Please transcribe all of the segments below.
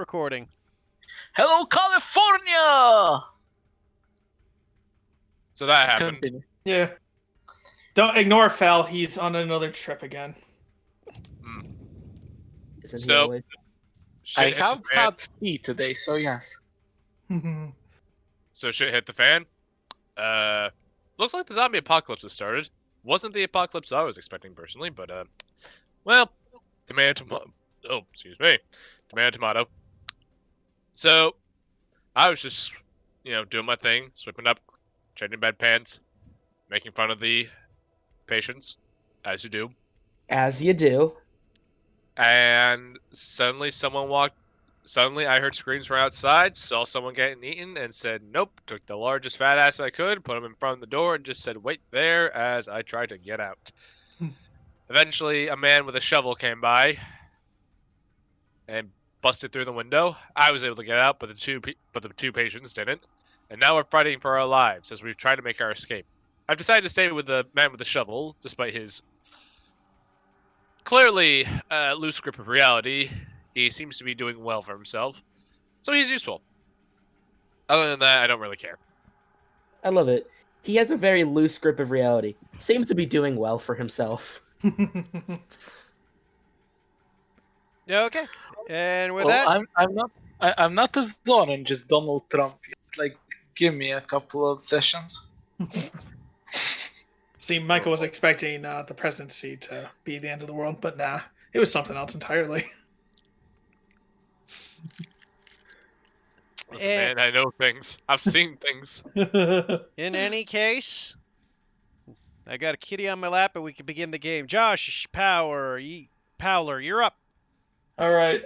recording. Hello, California! So that happened. Continue. Yeah. Don't ignore Fel. He's on another trip again. Isn't he So- always? Shit I hit the have fan. had tea today, so yes. So shit hit the fan. Looks like the zombie apocalypse has started. Wasn't the apocalypse I was expecting personally, but well, tomato. Oh, excuse me, tomato. So, I was just, doing my thing, sweeping up, changing bedpans, making fun of the patients, as you do. As you do. And suddenly I heard screams from outside, saw someone getting eaten, and said, nope, took the largest fat ass I could, put him in front of the door, and just said, wait there, as I tried to get out. Eventually, a man with a shovel came by and busted through the window. I was able to get out, but the two patients didn't. And now we're fighting for our lives as we've tried to make our escape. I've decided to stay with the man with the shovel, despite his clearly loose grip of reality. He seems to be doing well for himself, so he's useful. Other than that, I don't really care. I love it. He has a very loose grip of reality. Seems to be doing well for himself. Yeah, okay. And with Well, that, I'm not as orange as Donald Trump yet. Like, give me a couple of sessions. See, Michael was expecting the presidency to be the end of the world, but nah. It was something else entirely. Listen, man, I know things. I've seen things. in any case, I got a kitty on my lap and we can begin the game. Josh Powler, you're up. All right.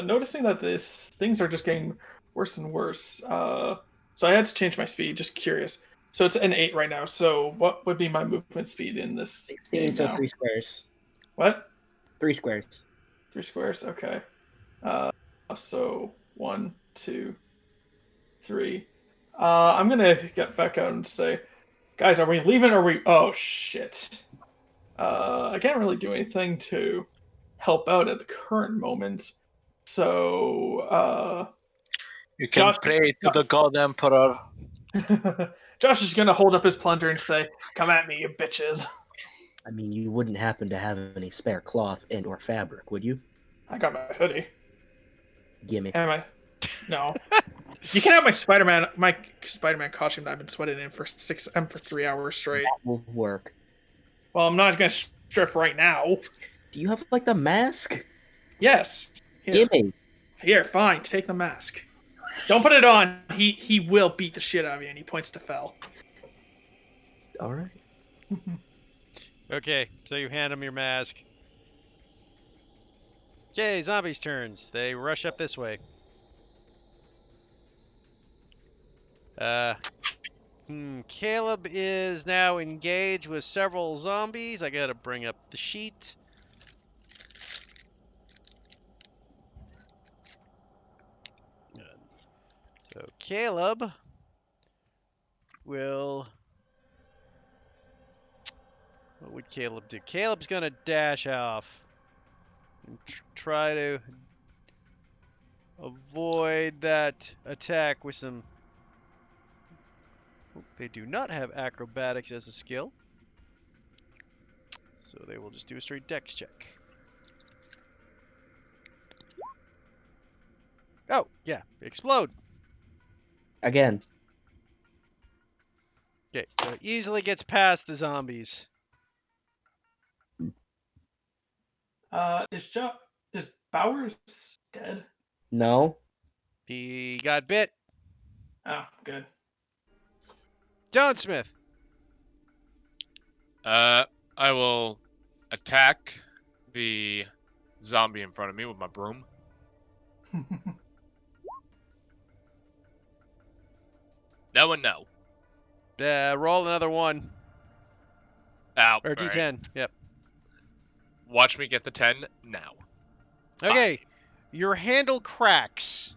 Noticing that things are just getting worse and worse. So I had to change my speed. Just curious. So it's an 8 right now. So what would be my movement speed in this game So now? 3 squares. What? 3 squares. 3 squares. Okay. So 1, 2, 3. I'm gonna get back out and say, guys, are we leaving? Or are we? Oh shit. I can't really do anything to help out at the current moment. So You can Josh- pray to the God Emperor. Josh is gonna hold up his plunger and say, "Come at me, you bitches." I mean, you wouldn't happen to have any spare cloth and or fabric, would you? I got my hoodie. Gimme. Am I? No. You can have my Spider-Man costume that I've been sweating in for 3 hours straight. That will work. Well, I'm not gonna strip right now. Do you have, like, the mask? Yes. Here, Gimme. here, fine. Take the mask. Don't put it on. He will beat the shit out of you, and he points to Fel. Alright. Okay, so you hand him your mask. Okay, zombies' turns. They rush up this way. Caleb is now engaged with several zombies. I gotta bring up the sheet. So Caleb will... What would Caleb do? Caleb's gonna dash off and try to avoid that attack with some... Oh, they do not have acrobatics as a skill, so they will just do a straight dex check. Oh, yeah, explode. Again. Okay, so it easily gets past the zombies. Is Bowers dead? No. He got bit. Oh, good. John Smith. I will attack the zombie in front of me with my broom. No and no. Roll another one. Ow. Or Alright. D10. Yep. Watch me get the 10 now. Okay. Your handle cracks.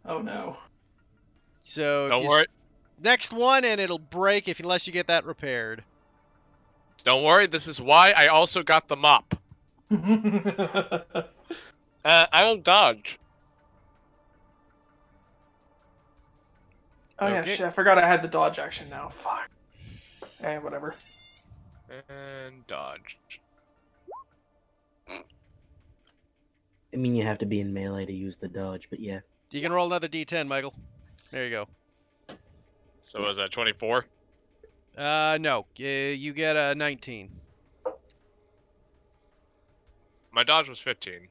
Oh no. So if Don't you worry. next one and it'll break unless you get that repaired. Don't worry. This is why I also got the mop. I don't dodge. Oh yeah, Okay. shit! I forgot I had the dodge action now. Fuck. Whatever. And dodge. I mean, you have to be in melee to use the dodge, but yeah. You can roll another d10, Michael. There you go. So was that 24? No. You get a 19. My dodge was 15.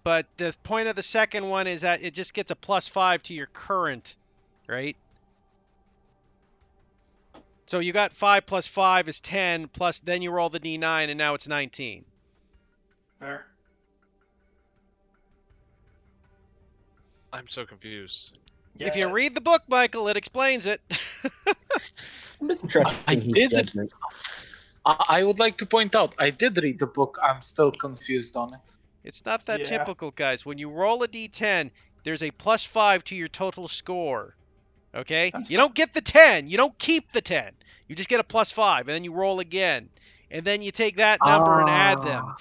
But the point of the second one is that it just gets a +5 to your current, right? So you got 5 plus 5 is 10, plus then you roll the d9, and now it's 19. There. I'm so confused. If you read the book, Michael, it explains it. I'm just trusting I his did it. judgment. I would like to point out, I did read the book. I'm still confused on it. It's not that Yeah. typical, guys. When you roll a d10, there's a +5 to your total score. Okay? That's You don't get the 10. You don't keep the 10. You just get a +5, and then you roll again. And then you take that number and add them.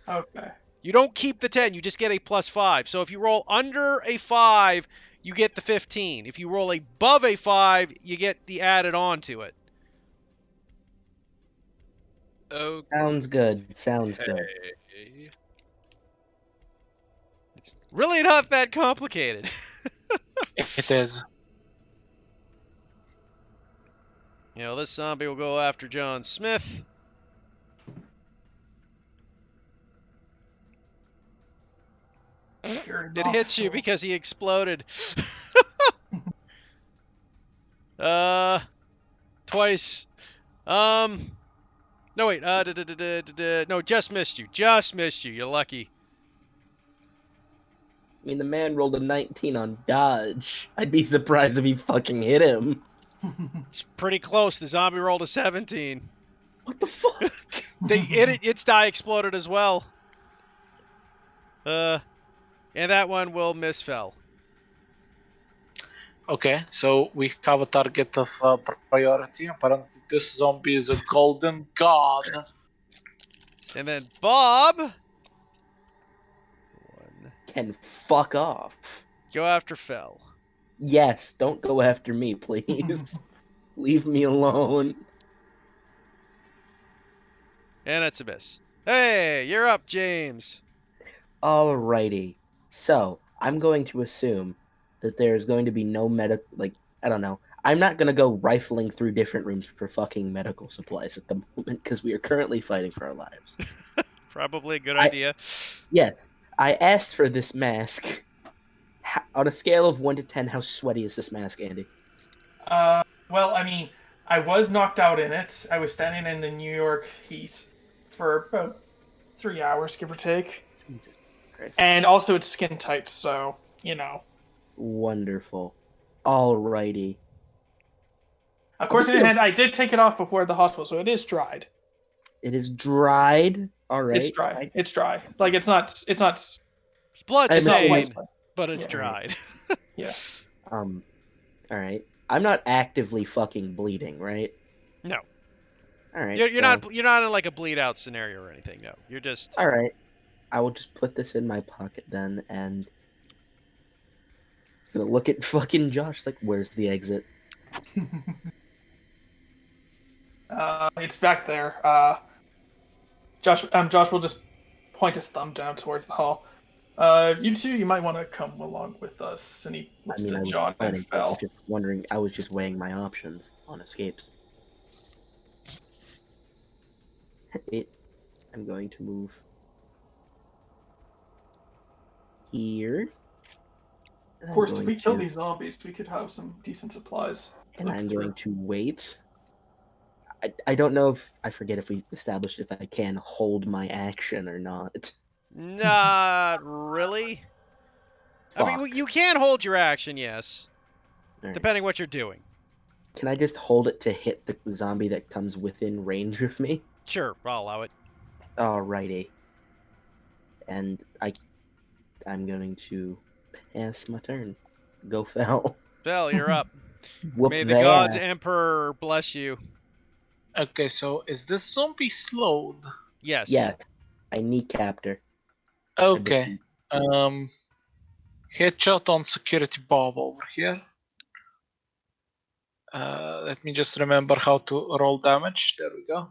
Okay. You don't keep the 10. You just get a +5. So if you roll under a 5, you get the 15. If you roll above a 5, you get the added on to it. Okay. Sounds good. Sounds good. It's really not that complicated. It is. You know, this zombie will go after John Smith. It hits you because he exploded. Twice. No wait. No, just missed you. Just missed you. You're lucky. I mean, the man rolled a 19 on dodge. I'd be surprised if he fucking hit him. It's pretty close. The zombie rolled a 17. What the fuck? Its die exploded as well. And that one will misfell. Okay, so we have a target of priority. Apparently, this zombie is a golden god. And then Bob. One. Can fuck off. Go after Fell. Yes, don't go after me, please. Leave me alone. And it's a miss. Hey, you're up, James. Alrighty. So, I'm going to assume that there's going to be no I don't know. I'm not going to go rifling through different rooms for fucking medical supplies at the moment, because we are currently fighting for our lives. Probably a good I- idea. Yeah, I asked for this mask. On a scale of 1 to 10, how sweaty is this mask, Andy? Well, I mean, I was knocked out in it. I was standing in the New York heat for about 3 hours, give or take. Jesus Christ. And also, it's skin tight, so, you know. Wonderful. Alrighty. Of course, and I did take it off before the hospital, so it is dried. It is dried. Alright. It's dry. It's dry. Like, it's not. It's It's blood I'm not saying- stained, white. but it's Yeah. dried. Yeah. Alright. I'm not actively fucking bleeding, right? No. Alright. You're not in like a bleed out scenario or anything. No, you're just. Alright. I will just put this in my pocket then, and gonna look at fucking Josh like, where's the exit? It's back there. Josh will just point his thumb down towards the hall. You two, you might want to come along with us. And he looks I to was John planning, and but I was Phil. just wondering. I was just weighing my options on escapes. I'm going to move here. Of course, if we kill these zombies, we could have some decent supplies. to And look I'm through. going to wait. I don't know if I forget if we established if I can hold my action or not. Not really. I mean, Fuck. you can hold your action, yes, Alright. depending what you're doing. Can I just hold it to hit the zombie that comes within range of me? Sure, I'll allow it. Alrighty. And I'm going to pass my turn. Go Fel. Bell, you're up. Whoop May the their gods ass. emperor bless you. Okay, so is this zombie slowed? Yes. Yes. I kneecapped her. Okay. Headshot on security Bob over here. Let me just remember how to roll damage. There we go.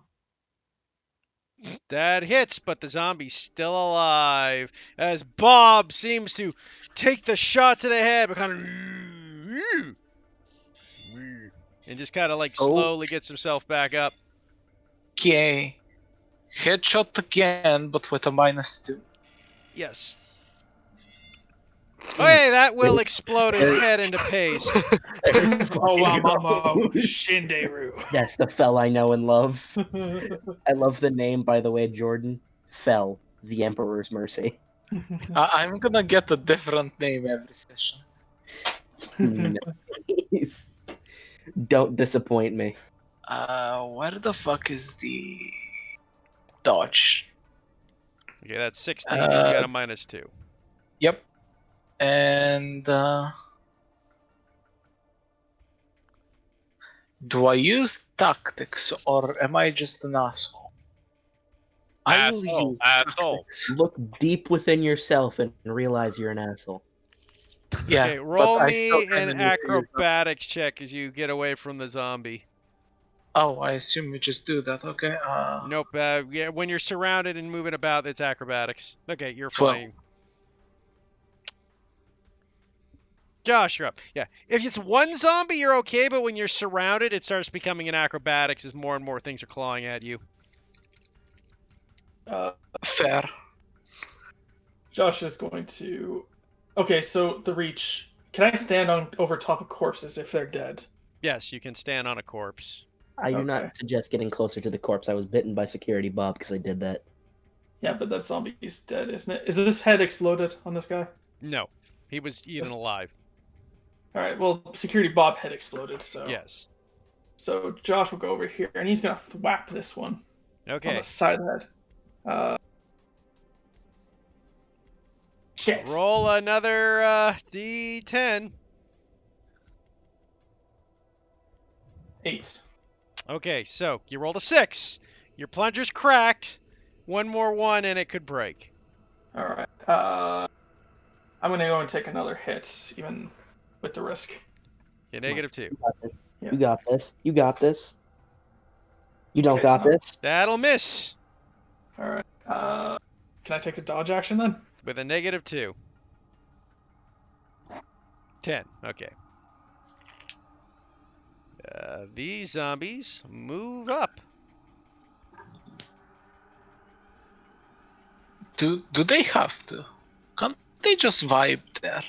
That hits, but the zombie's still alive. As Bob seems to take the shot to the head, but kind of. And just kind of like slowly gets himself back up. Okay. Headshot again, but with a -2. Yes. Okay, that will explode his head into paste. Oh, Mamo Shinderu. Yes, the Fell I know and love. I love the name, by the way, Jordan. Fell, the Emperor's Mercy. I'm gonna get a different name every session. Please. Don't disappoint me. Where the fuck is the dodge? Okay, that's 16 because you got a -2. Yep. And do I use tactics or am I just an asshole? I will Asshole, use asshole. tactics. Look deep within yourself and realize you're an asshole. Yeah, Okay, roll but I me still kinda an need to use acrobatics check as you get away from the zombie. Oh, I assume we just do that. Okay. Nope. Yeah, when you're surrounded and moving about, it's acrobatics. Okay, you're 12. fine. Josh, you're up. Yeah, if it's one zombie, you're okay, but when you're surrounded, it starts becoming an acrobatics as more and more things are clawing at you. Fair. Josh is going to. Okay, so the reach. Can I stand on over top of corpses if they're dead? Yes, you can stand on a corpse. I do Okay. not suggest getting closer to the corpse. I was bitten by security Bob because I did that. Yeah, but that zombie is dead, isn't it? Is this head exploded on this guy? No, he was eaten alive. All right. Well, security Bob head exploded. So Yes. So Josh will go over here and he's gonna thwap this one on Okay. the side of the head. Shit. Roll another D10. 8. Okay, so you rolled a 6. Your plunger's cracked. One more one and it could break. All right. I'm gonna go and take another hit, even with the risk. Okay, -2. Yeah. You got this. You got this. You don't Okay, got no. this. That'll miss All right. Can I take the dodge action then? with a -2. 10. Okay. These zombies move up. Do they have to? Can't they just vibe there?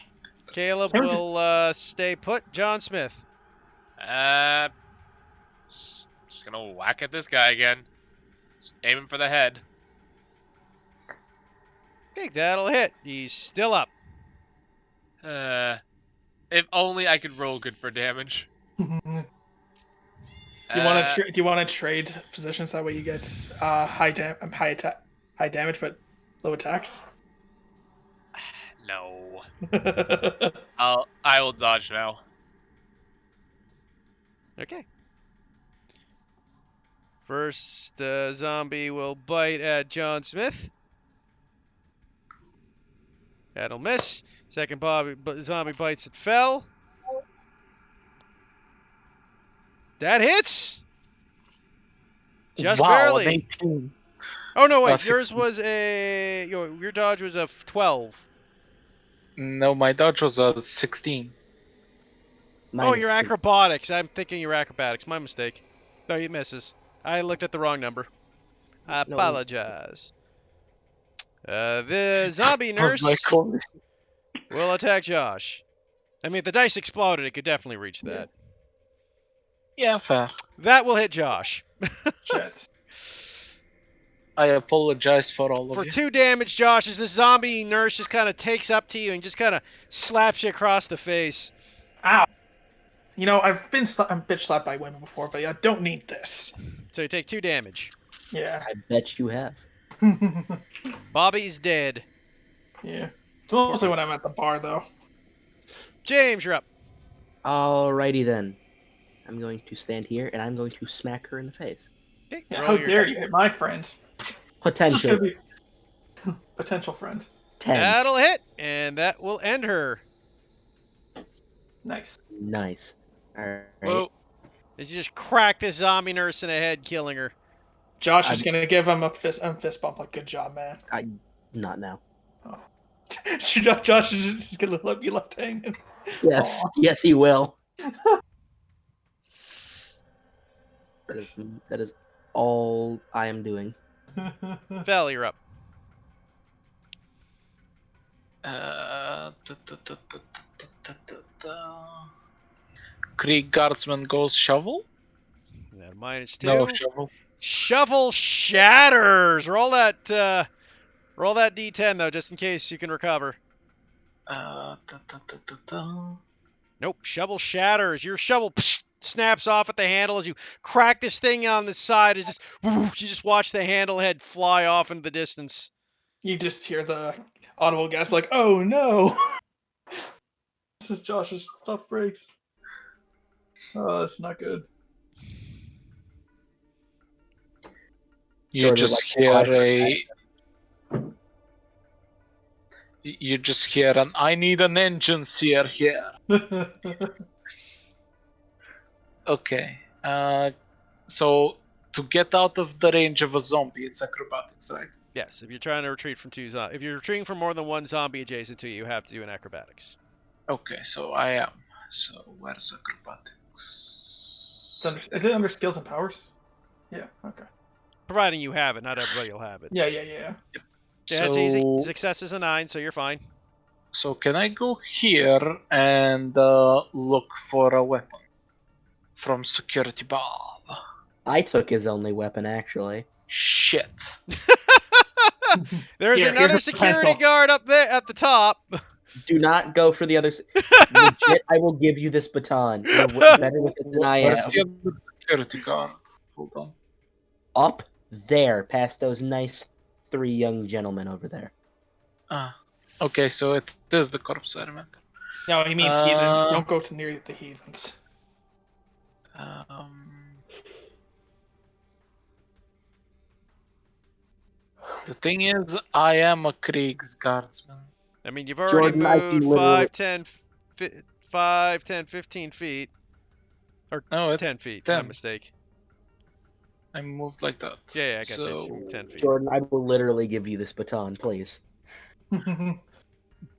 Caleb Can we will stay put. John Smith. Just gonna whack at this guy again. Just aiming for the head. Okay, that'll hit. He's still up. If only I could roll good for damage. Do you want to do you want to trade positions that way you get high damage but low attacks? No. I will dodge now. Okay. First zombie will bite at John Smith. That'll miss. Second zombie bites at Fell. That hits. Just wow, barely. an 18. Oh no, wait. 16. Yours was your dodge was a 12. No, my dodge was a 16. Oh, your -3. acrobatics. I'm thinking your acrobatics. My mistake. No, he misses. I looked at the wrong number. I No. apologize. The zombie nurse My God. will attack Josh. I mean, if the dice exploded, it could definitely reach that. Yeah, fair. That will hit Josh. Shit. I apologize for all For of you. 2 damage, Josh, as this zombie nurse just kind of takes up to you and just kind of slaps you across the face. Ow. You know, I've been bitch slapped by women before, but I don't need this. So you take 2 damage. Yeah. I bet you have. Bobby's dead. Yeah. It's mostly when I'm at the bar, though. James, you're up. Alrighty then. I'm going to stand here and I'm going to smack her in the face. Okay, Yeah, roll how your dare you hit my friend? This is Potential. gonna be potential friend. 10. That'll hit, and that will end her. Nice. Nice. Alright. Whoa. As you just crack this zombie nurse in the head, killing her. Josh is gonna give him a fist bump. Like, good job, man. Not now. Josh is just gonna let you left hanging. Yes. Aw. Yes, he will. That is all I am doing. Fel, you're up. Krieg Guardsman goes shovel? That -2. No, shovel. Shovel shatters. Roll that D10 though, just in case you can recover. Nope. Shovel shatters. Your shovel snaps off at the handle as you crack this thing on the side. It's just you just watch the handle head fly off into the distance. You just hear the audible gasp, like, "Oh no!" This is Josh's stuff breaks. Oh, it's not good. You Sort of just like hear You just hear an "I need an engine seer here." Okay. So to get out of the range of a zombie, it's acrobatics, right? Yes, if you're trying to retreat from two zombies, if you're retreating from more than one zombie adjacent to you, you have to do an acrobatics. Okay, so I am. So where's acrobatics? Is it under skills and powers? Yeah. Okay. Providing you have it, not everybody will have it. Yeah. Yeah, that's easy. Success is a 9, so you're fine. So can I go here and look for a weapon from security Bob? I took his only weapon, actually. Shit. There's Here, another here's a security pencil. guard up there at the top. Do not go for the other. Legit, I will give you this baton. You're better with it than I am. Where's the other security guard? Hold on. Up there, past those nice 3 young gentlemen over there. Okay, so it is the corpse element. No, he means heathens. Don't go to near the heathens. The thing is, I am a Krieg's guardsman. I mean, you've already Jordan, I can moved literally- 5, 10, 15 feet. No, it's 10 feet, 10. my mistake. I moved like that. Yeah, I got so, 10 feet. Jordan, I will literally give you this baton, please.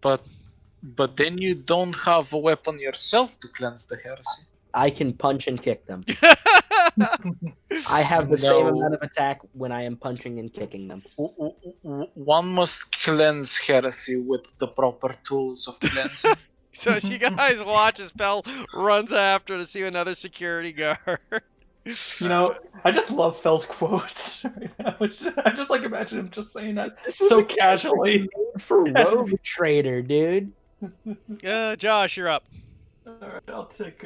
But then you don't have a weapon yourself to cleanse the heresy. I can punch and kick them. I have the same No. amount of attack when I am punching and kicking them. One must cleanse heresy with the proper tools of cleansing. So as you guys watch as Bell runs after to see another security guard. You know, I just love Fel's quotes right now. I just like imagine him just saying that so casually. For Rogue Trader, dude. Josh, you're up. Alright, I'll take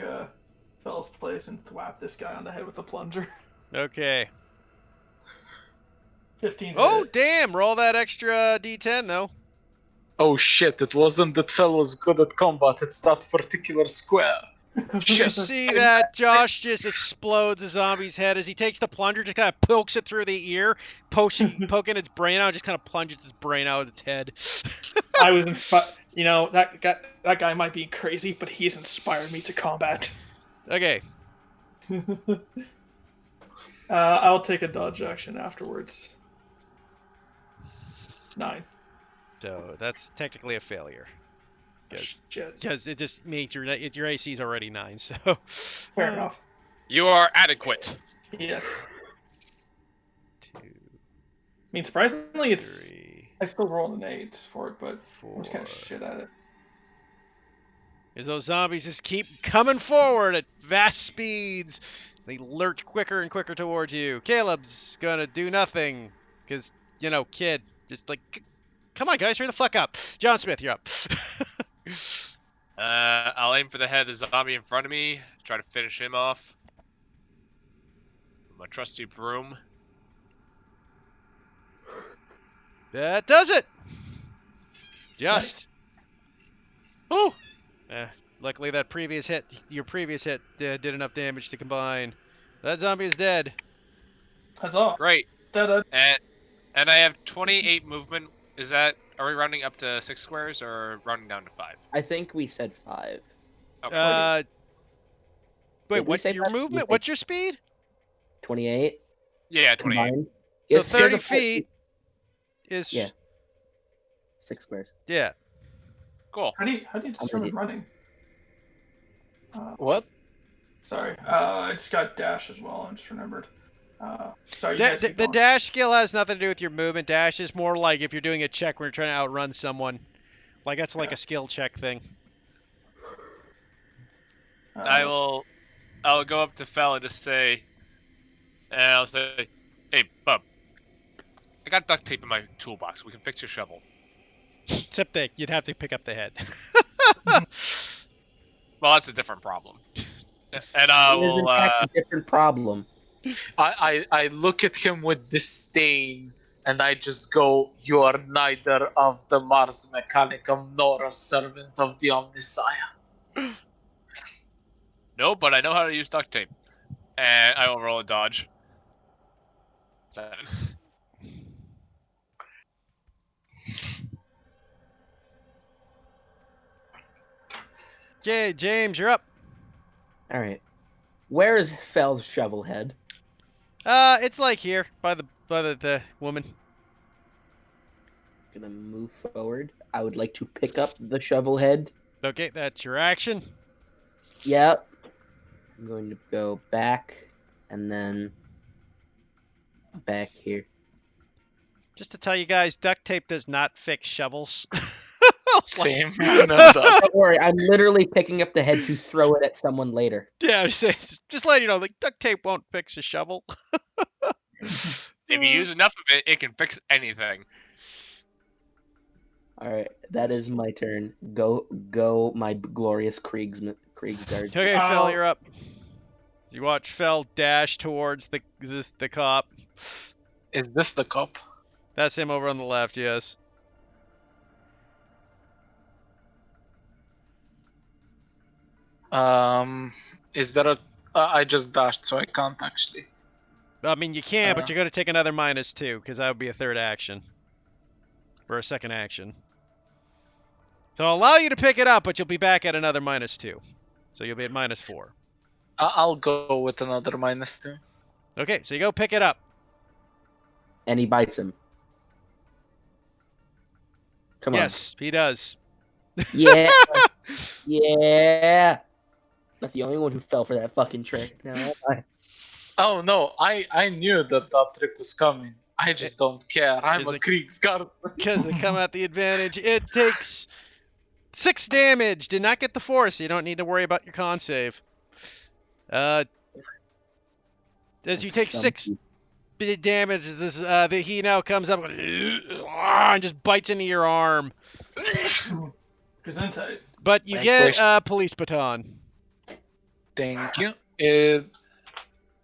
Fel's place and thwap this guy on the head with the plunger. Okay. 15. Oh, damn. Roll that extra D10, though. Oh shit, it wasn't that Fel was good at combat, it's that particular square. You see that Josh just explodes the zombie's head as he takes the plunger, just kind of pokes it through the ear, poking its brain out, just kind of plunges its brain out of its head. I was inspired. You know, that guy might be crazy, but he's inspired me to combat. Okay. I'll take a dodge action afterwards. 9. So that's technically a failure. Shit. Because it just makes your AC is already 9, so. Fair enough. You are adequate. Yes. 2, I mean, surprisingly, it's 3, I still rolled an 8 for it, but 4. I'm just kind of shit at it. As those zombies just keep coming forward at vast speeds, as they lurch quicker and quicker towards you. Caleb's gonna do nothing, because, kid, just like, come on, guys, hurry the fuck up. John Smith, you're up. I'll aim for the head of the zombie in front of me, try to finish him off. My trusty broom. That does it. Just. Ooh. Luckily, your previous hit, did enough damage to combine. That zombie is dead. Huzzah! Great. Da-da. And I have 28 movement. Is that Are we rounding up to 6 squares or rounding down to 5? I think we said 5. Okay. Wait, Did we what's say your 5? movement? What's your speed? 28 Yeah, 28. combined. So Yes, here's 30 a- feet is Yeah. 6 squares. yeah. Cool. How do you determine idiot. running? What? Sorry, I just got dash as well. I just remembered. Sorry, you guys keep The going. dash skill has nothing to do with your movement. Dash is more like if you're doing a check when you're trying to outrun someone. Like that's like a skill check thing. I'll go up to Fel and just say, I'll say, hey, bub, I got duct tape in my toolbox. We can fix your shovel. Except that you'd have to pick up the head. Well, that's a different problem. And It is in fact a different problem. I look at him with disdain, and I just go, "You are neither of the Mars Mechanicum nor a servant of the Omnissiah." no, but I know how to use duct tape. And I will roll a dodge. 7. Okay, James, you're up. All right. Where is Fel's shovel head? It's like here by the woman. Gonna move forward. I would like to pick up the shovel head. Okay, that's your action. Yep. I'm going to go back and then back here. Just to tell you guys, duct tape does not fix shovels. Same. No, no. Don't worry, I'm literally picking up the head to throw it at someone later. Yeah, just let you know, like duct tape won't fix a shovel. If you use enough of it, it can fix anything. All right, that is my turn. Go, my glorious Kriegsguard. Okay, Ow. Fel, you're up. You watch Fel dash towards the cop. Is this the cop? That's him over on the left. Yes. Is there a? I just dashed, so I can't actually. I mean, you can, but Uh. you're going to take another -2 because that would be a third action. For a second action. So I'll allow you to pick it up, but you'll be back at another -2. So you'll be at -4. I'll go with another -2. Okay, so you go pick it up. And he bites him. Come Yes, he does. on. Yeah. Yeah. Not the only one who fell for that fucking trick. No, Oh no, I knew that trick was coming. I just don't care. I'm Is a it- Kriegsguard. Because they come at the advantage. It takes 6 damage. Did not get the 4, so you don't need to worry about your con save. As you take 6 damage, he now comes up and just bites into your arm. Gesundheit. But you Vanquish. get a police baton. Thank you.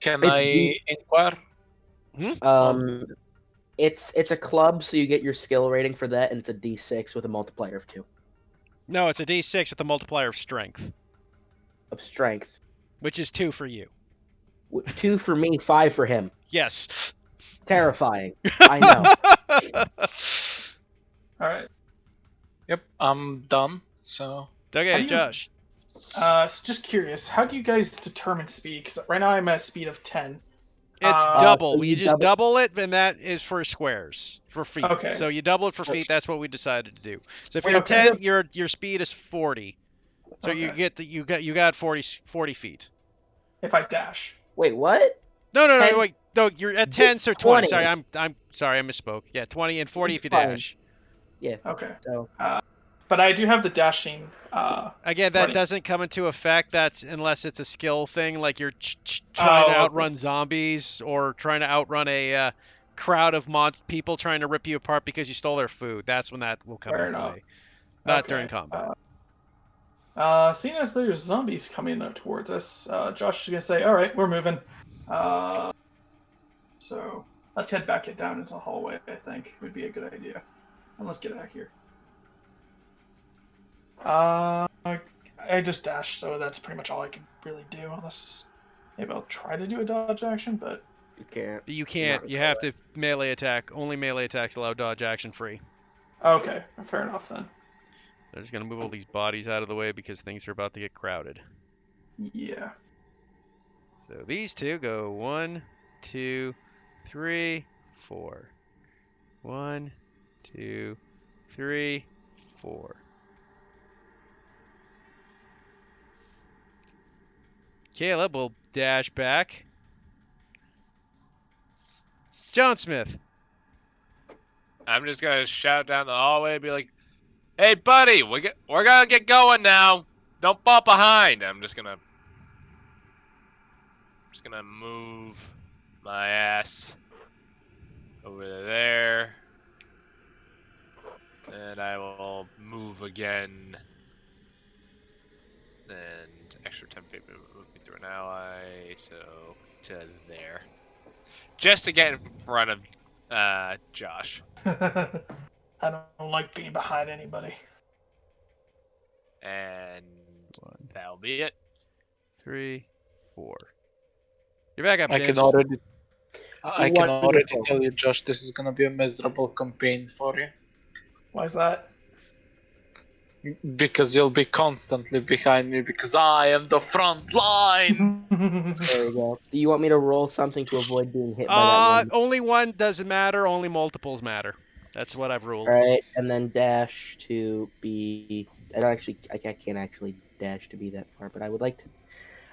Can It's I the- inquire? It's a club, so you get your skill rating for that, and it's a D6 with a multiplier of 2 No, it's a D6 with a multiplier of strength, of strength. which is 2 for you. 2 for me, 5 for him. Yes. Terrifying. I know. All right. Yep, I'm done. So How Okay, do you- Josh. So just curious, how do you guys determine speed? Because right now I'm at a speed of 10. It's Uh, double. so You you just double it, and that is for squares, for feet. Okay. So you double it for feet. That's what we decided to do. So if Wait, you're okay. 10, your speed is 40. So you Okay. get you got 40 feet. If I dash. Wait, what? No, 10? wait. No, you're at 10, so 20. 20. Sorry, I'm sorry, I misspoke. Yeah, 20 and 40 if you It's fine. dash. Okay. So But I do have the dashing. Again, that Running. doesn't come into effect. That's unless it's a skill thing, like you're trying to okay. outrun zombies or trying to outrun a crowd of people trying to rip you apart because you stole their food. That's when that will come Fair into enough. play. Not Okay, during combat. Seeing as there's zombies coming up towards us, Josh is gonna say, "All right, we're moving." So let's head back down into the hallway. I think would be a good idea, and let's get out of here. I just dashed, so that's pretty much all I can really do. Unless maybe I'll try to do a dodge action, but you can't. You can't. Not You have to melee attack. Only melee attacks allow dodge action free. Okay, fair enough then. They're just gonna move all these bodies out of the way because things are about to get crowded. Yeah. So these two go 1, 2, 3, 4. 1, 2, 3, 4. Caleb will dash back. John Smith. I'm just gonna shout down the hallway and be like, "Hey, buddy, we're gonna get going now. Don't fall behind." I'm just gonna move my ass over there, and I will move again. And extra 10 feet move me through an ally, so to there, just to get in front of Josh. I don't like being behind anybody. And 1, that'll be it. 3, 4. You're back up, I James. can already Wonderful. tell you, Josh, this is gonna be a miserable campaign for you. Why is that? Because you'll be constantly behind me because I am the front line. There we go. Do you want me to roll something to avoid being hit by that one? Only one doesn't matter. Only multiples matter. That's what I've ruled. All right, and then dash to be. I can't actually dash to be that far, but I would like to.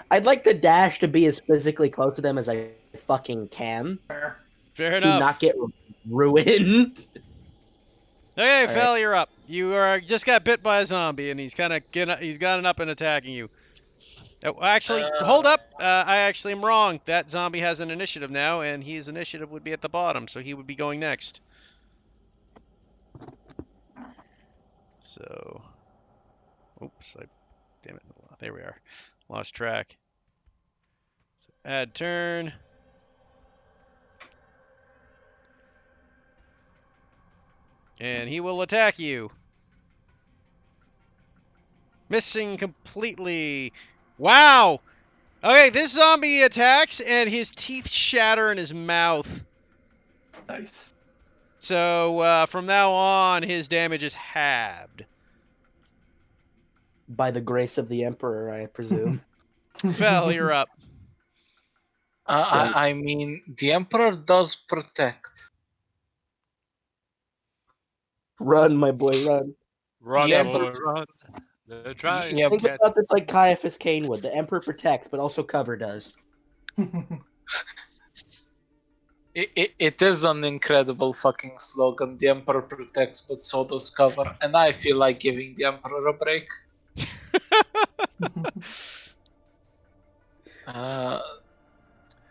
I'd like to dash to be as physically close to them as I fucking can Fair. Fair to enough. not get ruined. Okay, All Fel, you're up. You just got bit by a zombie, and he's gotten up and attacking you. Actually, hold up. I actually am wrong. That zombie has an initiative now, and his initiative would be at the bottom, so he would be going next. So, oops, damn it. There we are. Lost track. So add turn. And he will attack you. Missing completely. Wow! Okay, this zombie attacks, and his teeth shatter in his mouth. Nice. So, from now on, his damage is halved. By the grace of the Emperor, I presume. Fel, you're up. I mean, the Emperor does protect. Run, my boy, run. Run, Yeah, boy, run. They're trying Yeah, to Think get. about this like Caiaphas Cain would. The Emperor protects, but also cover does. It is an incredible fucking slogan. The Emperor protects, but so does cover. And I feel like giving the Emperor a break.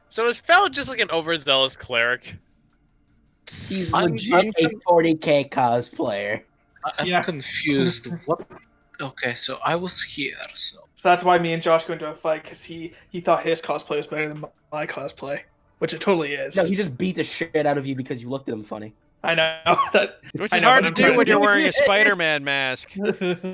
So is Fel just like an overzealous cleric? He's I'm legit a 40k cosplayer. I'm Yeah. confused. What? Okay, so I was here. So So that's why me and Josh go into a fight, because he thought his cosplay was better than my cosplay, which it totally is. No, he just beat the shit out of you because you looked at him funny. I know that. Which I is know, hard but to I'm do trying when to you're do- wearing a Spider-Man mask.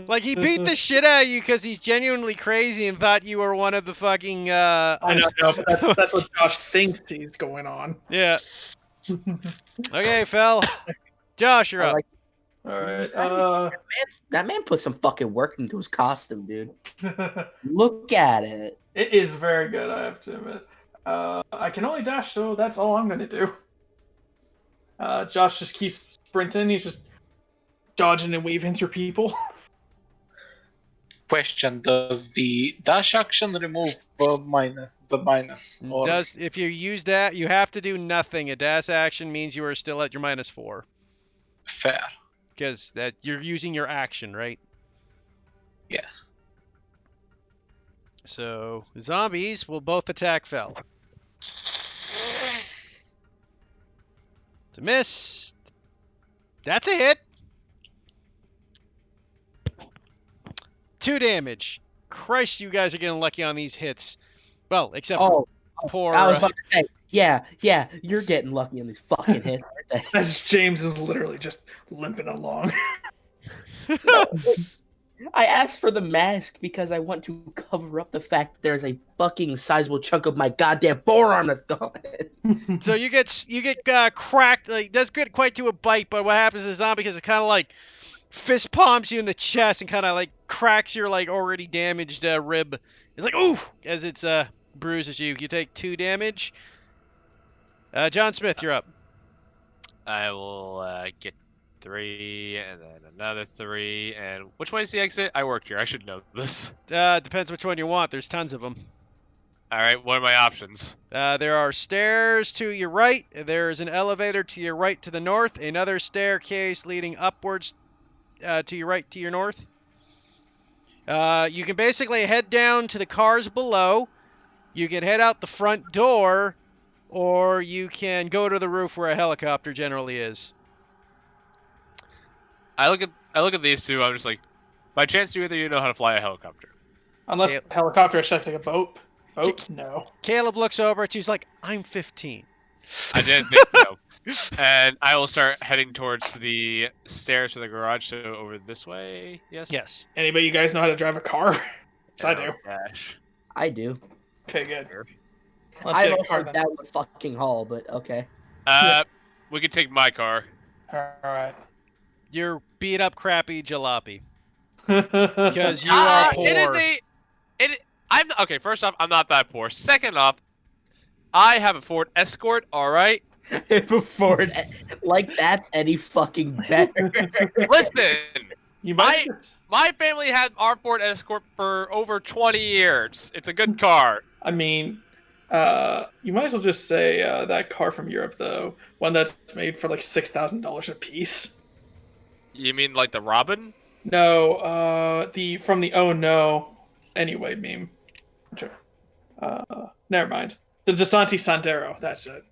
Like, he beat the shit out of you because he's genuinely crazy and thought you were one of the fucking, I know, but that's what Josh thinks he's going on. Yeah. Okay, Fel. Josh, you're I up. like- All right. That man put some fucking work into his costume, dude. Look at it. It is very good, I have to admit. I can only dash, so that's all I'm gonna do. Josh just keeps sprinting. He's just dodging and weaving through people. question: does the dash action remove the minus? Or If you use that, you have to do nothing. A dash action means you are still at your -4 fair? because that you're using your action, right? Yes. So zombies will both attack Fel. To miss. That's a hit. 2 damage. Christ, you guys are getting lucky on these hits. Well, except for poor. I was about to say, yeah, you're getting lucky on these fucking hits, aren't As James is literally just limping along. they? I asked for the mask because I want to cover up the fact that there's a fucking sizable chunk of my goddamn forearm that's gone. So you get cracked. Like, doesn't get quite to a bite, but what happens is zombie because it kind of like fist palms you in the chest and kind of like cracks your like already damaged rib. It's like ooh as it's bruises you. You take 2 damage. John Smith, you're up. I will get 3 and then another 3. And which way is the exit? I work here. I should know this. Depends which one you want. There's tons of them. All right. What are my options? There are stairs to your right. There is an elevator to your right to the north. Another staircase leading upwards to your right to your north. You can basically head down to the cars below. You can head out the front door, or you can go to the roof where a helicopter generally is. I look at these two. I'm just like, by chance, do either you know how to fly a helicopter? Unless Caleb. helicopter is like a boat. Boat? No. Caleb looks over at you. He's like, I'm 15. I didn't think so. And I will start heading towards the stairs for the garage. So over this way. Yes. Yes. Anybody you guys know how to drive a car? Yes, I do. Gosh. I do. Okay, good. Let's I'm get a also car then. down the fucking hall, but okay. We could take my car. Alright. You're beat up, crappy jalopy. Because you are poor. It is I'm okay. First off, I'm not that poor. Second off, I have a Ford Escort. All right. Before like that's any fucking better. Listen, You might. my family had our Ford Escort for over 20 years. It's a good car. I mean, you might as well just say that car from Europe, though, one that's made for like $6,000 a piece. You mean like the Robin? No, the from the oh no, anyway meme. Sure. Never mind. The Desanti Sandero. That's it.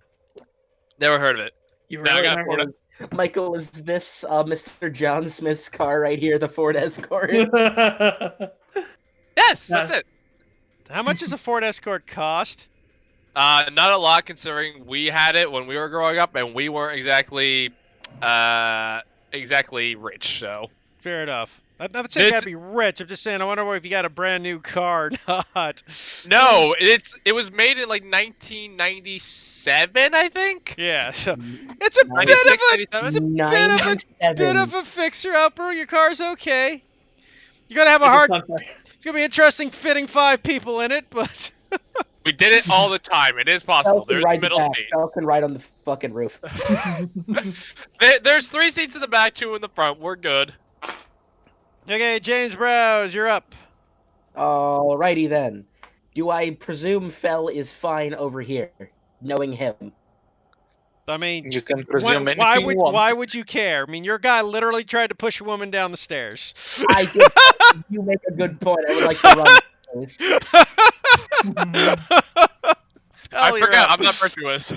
Never heard of it. You Now I really got never Ford. heard Michael, is this Mr. John Smith's car right here, the Ford Escort? of- Yes, that's it. How much does a Ford Escort cost? Not a lot considering we had it when we were growing up, and we weren't exactly rich. So Fair enough. I'm not saying you This- gotta be rich. I'm just saying I wonder if you got a brand new car or not. no, it was made in like 1997, I think. Yeah, so it's a bit 96, of 97? it's a 97. bit of a fixer upper. Your car's okay. You're gonna have a It's hard. fun fact. It's gonna be interesting fitting 5 people in it, but We did it all the time. It is possible. Fell can There's ride the middle back. seat. Fell can ride on the fucking roof. There's 3 seats in the back, 2 in the front. We're good. okay. James Browse, you're up. Alrighty then. Do I presume Fell is fine over here, knowing him? I mean, You can presume anything why you would want. why would you care? I mean, your guy literally tried to push a woman down the stairs. I did. You make a good point. I would like to run. This. I forgot. I'm not virtuous.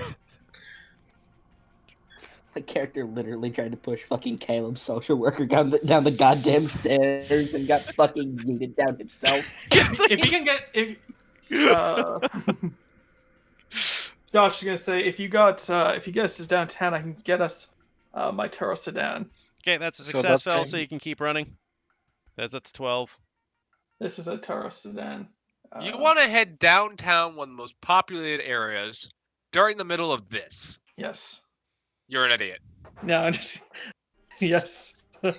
My character literally tried to push fucking Caleb's social worker down the goddamn stairs and got fucking yeeted down himself. If you can get Josh is gonna say if you get us to downtown, I can get us my Turo sedan. Okay, that's a So success, that's Phil. him. So you can keep running. That's 12. This is a Turo sedan. You want to head downtown, one of the most populated areas, during the middle of this. Yes. You're an idiot. No, I'm just yes. But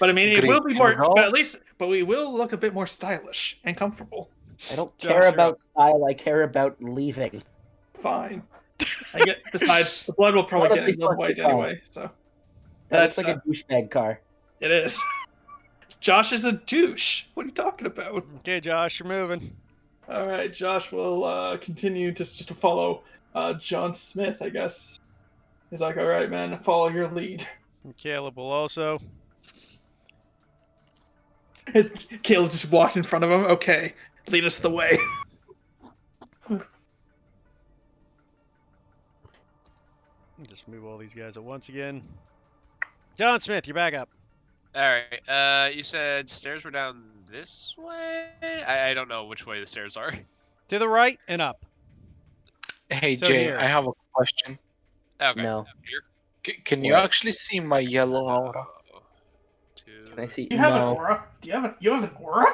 I mean, it Green will be more. control. But we will look a bit more stylish and comfortable. I don't Josh, care you're about style. I care about leaving. Fine. I get. Besides, the blood will probably Honestly, get in the fuck white your car. anyway. So That looks that's like a douchebag car. it is. Josh is a douche. What are you talking about? Okay, Josh, you're moving. All right, Josh will continue just to follow John Smith, I guess. He's like, all right, man, follow your lead. And Caleb will also. Caleb just walks in front of him. Okay, lead us the way. Just move all these guys at once again. John Smith, you're back up. All right. You said stairs were down this way. I don't know which way the stairs are. To the right and up. Hey So Jay, here. I have a question. Okay. No. Here. Can you What? actually see my yellow aura? Two. I see. You have an No. aura. You have an aura?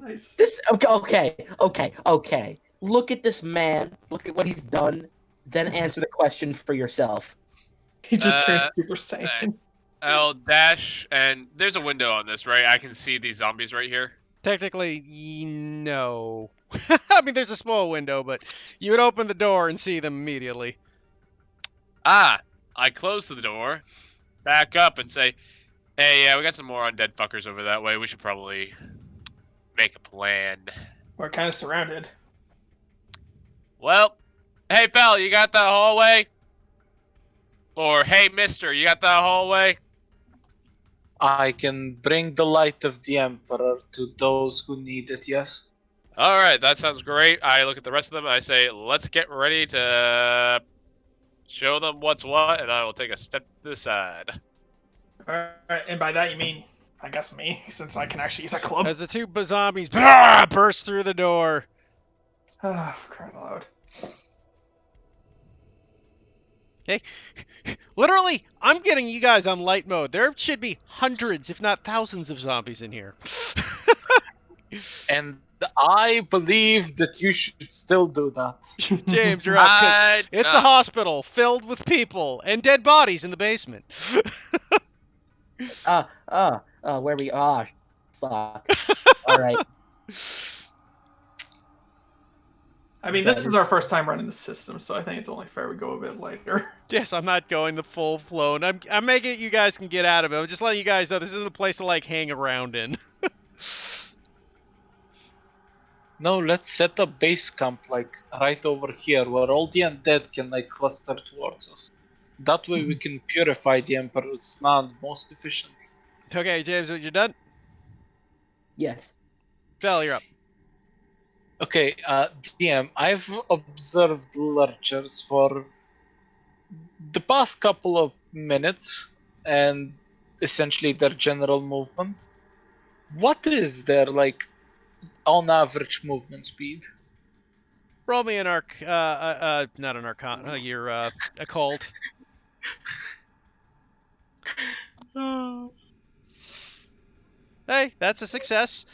Nice. This okay. Look at this man. Look at what he's done. Then answer the question for yourself. He just turned Uh, Super Saiyan. I'll dash, and there's a window on this, right? I can see these zombies right here. Technically, no. I mean, there's a small window, but you would open the door and see them immediately. Ah, I close the door, back up, and say, "Hey, yeah, we got some more undead fuckers over that way. We should probably make a plan." We're kind of surrounded. Well, hey, pal, you got that hallway? Or, hey, mister, you got that hallway? I can bring the light of the Emperor to those who need it, yes? All right, that sounds great. I look at the rest of them and I say, let's get ready to show them what's what, and I will take a step to the side. Alright, and by that you mean, I guess me, since I can actually use a club. As the two zombies burst through the door. Ah, for crying out loud. Literally, I'm getting you guys on light mode. There should be hundreds, if not thousands, of zombies in here. And I believe that you should still do that. James, you're up. It's a hospital filled with people and dead bodies in the basement. Where we are. Fuck. All right. I mean, this is our first time running the system, so I think it's only fair we go a bit later. Yes, I'm not going the full flown. I'm making it you guys can get out of it. I'm just letting you guys know this isn't a place to like hang around in. No, let's set up base camp like right over here where all the undead can like cluster towards us. That way we can purify the Emperor's land most efficiently. Okay, James, you're done? Yes. Bell, you're up. Okay, DM, I've observed lurchers for the past couple of minutes and essentially their general movement. What is their, like, on average movement speed? Roll me an not an arcana, your occult. Hey, that's a success.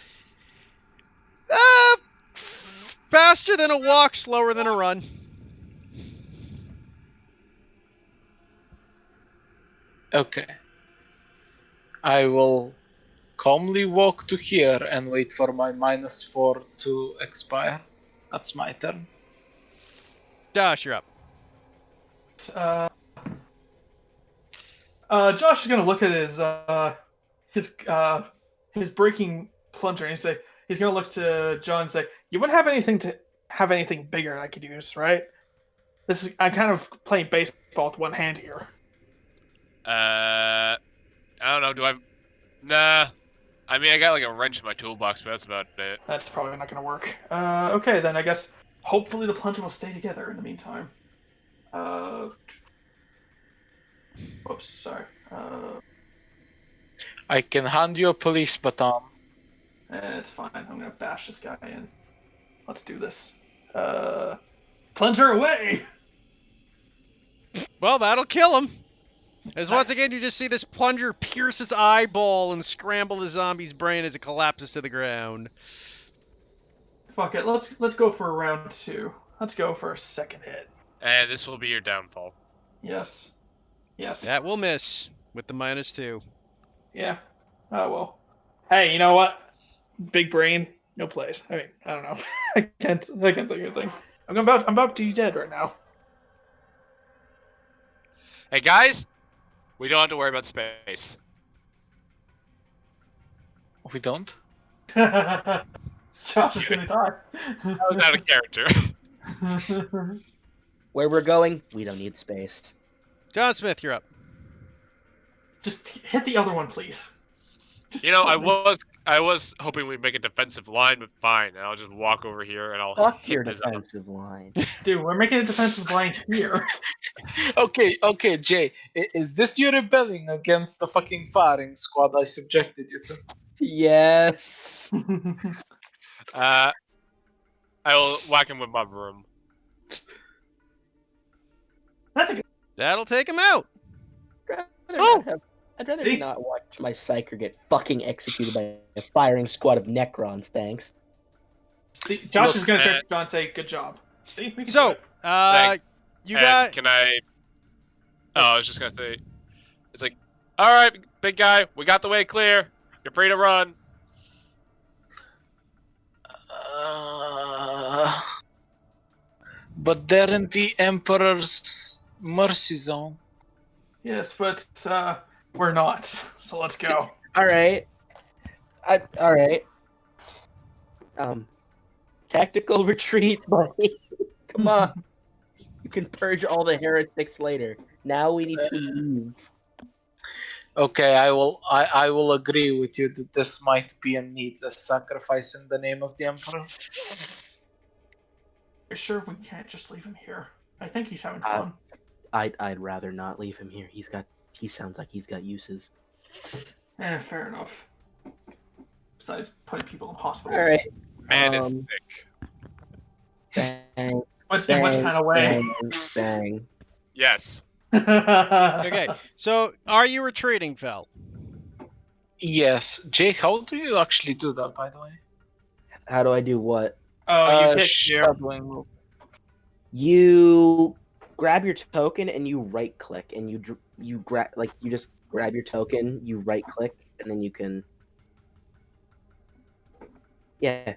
Faster than a walk, slower than a run. Okay. I will calmly walk to here and wait for my -4 to expire. That's my turn. Josh, you're up. Josh is gonna look at his breaking plunger and he's gonna look to John and say, "You wouldn't have anything bigger I could use, right? I'm kind of playing baseball with one hand here." I don't know, Nah. I mean, I got like a wrench in my toolbox, but that's about it. That's probably not gonna work. Okay, then I guess hopefully the plunger will stay together in the meantime. Oops, sorry. I can hand you a police baton. It's fine. I'm gonna bash this guy in. Let's do this. Plunger away! Well, that'll kill him. As once again, you just see this plunger pierce its eyeball and scramble the zombie's brain as it collapses to the ground. Fuck it. Let's go for round 2. Let's go for a second hit. And this will be your downfall. Yes. Yes. That will miss with the -2. Yeah. Oh well. Hey, you know what? Big brain, no plays. I mean, I don't know. I can't think of anything. I'm about to be dead right now. Hey, guys, we don't have to worry about space. We don't? Josh is gonna die. That was out of character. Where we're going, we don't need space. John Smith, you're up. Just hit the other one, please. Just You know, hit me. I was hoping we'd make a defensive line, but fine. I'll just walk over here and I'll Fuck hit your this up. defensive line. Dude, we're making a defensive line here. Okay, Jay. Is this you rebelling against the fucking firing squad I subjected you to? Yes. I will whack him with my broom. That's a good. That'll take him out. I'd I'd rather See? not watch my psyker get fucking executed by a firing squad of Necrons, thanks. See, Josh Look, is gonna turn man. to John and say, "Good job." See, we can do So, it. Thanks. you And got can I? Oh, I was just gonna say, it's like, all right, big guy, we got the way clear. You're free to run. But they're in the Emperor's mercy zone. Yes, but we're not. So let's go. All right. All right. Tactical retreat, buddy. Come on. You can purge all the heretics later. Now we need to move. Okay, I will agree with you that this might be a needless sacrifice in the name of the Emperor. You're sure we can't just leave him here? I think he's having Uh, fun. I'd rather not leave him here. He sounds like he's got uses. Fair enough. Besides putting people in All hospitals. right. Man is Um, thick. Bang, Which, in which kind of way? bang. Yes. okay. So, are you retreating, Fel? Yes, Jake, how do you actually do that, by the way? How do I do what? Oh, you picked you. shuttling. You grab your token and you right click and you grab you just grab your token, you right click, and then you can. Yeah.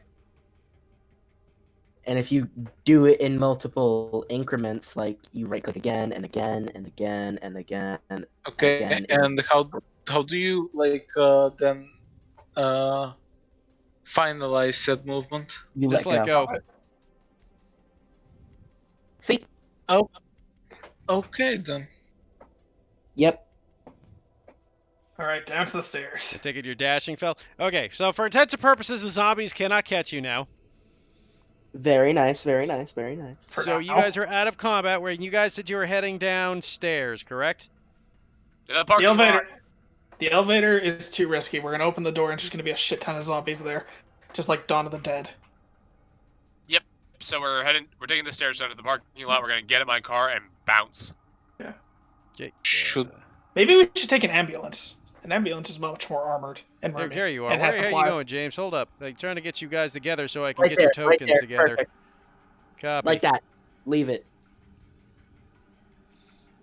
And if you do it in multiple increments, like you right click again and again and again and again. Okay, Again, and how do you then finalize said movement? You Just let go. See? Okay then. Yep. All right, down to the stairs. I take it you're dashing, Fel. Okay. So, for intents and purposes, the zombies cannot catch you now. Very nice, very nice, very nice. For So you now. guys are out of combat. Where you guys said you were heading downstairs, correct? The The parking elevator. lot. The elevator is too risky. We're gonna open the door and there's gonna be a shit ton of zombies there, just like Dawn of the Dead. So we're taking the stairs down to the parking lot. We're gonna get in my car and bounce. Okay. Should- Maybe we should take an ambulance. An ambulance is much more armored and roomy. There you are. And Where has are you supplies. going, James? Hold up. Like trying to get you guys together so I can Right get there, your right tokens there, together. perfect. Copy. Like that. Leave it.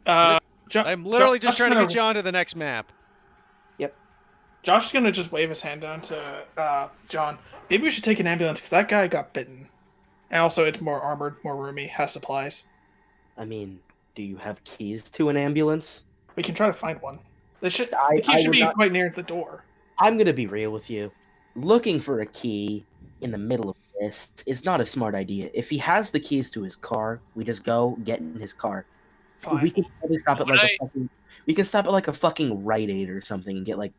I'm literally just trying to gonna, get you onto the next map. Josh is gonna just wave his hand down to John. Maybe we should take an ambulance because that guy got bitten, and also it's more armored, more roomy, has supplies. I mean, do you have keys to an ambulance? We can try to find one. The key I should would be not- quite near the door. I'm gonna be real with you. Looking for a key in the middle of this is not a smart idea. If he has the keys to his car, we just go get in his car. Fine. We can probably stop at Would like we can stop at like a fucking Rite Aid or something and get like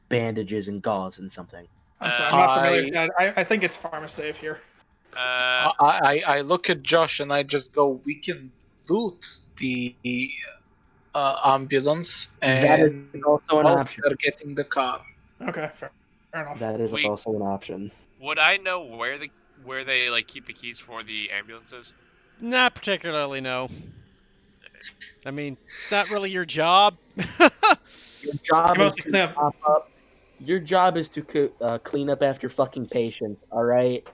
bandages and gauze and something. I'm sorry, I'm not familiar I- with that. I think it's pharmasafe here. I look at Josh and I just go, we can loot the ambulance That is and also an whilst option. they're getting the car. Okay, fair enough. That is We- also an option. Would I know where they like keep the keys for the ambulances? Not particularly, no. I mean, it's not really your job. Your job You is mostly to clean up- mop up. Your job is to clean up after fucking patients. All right,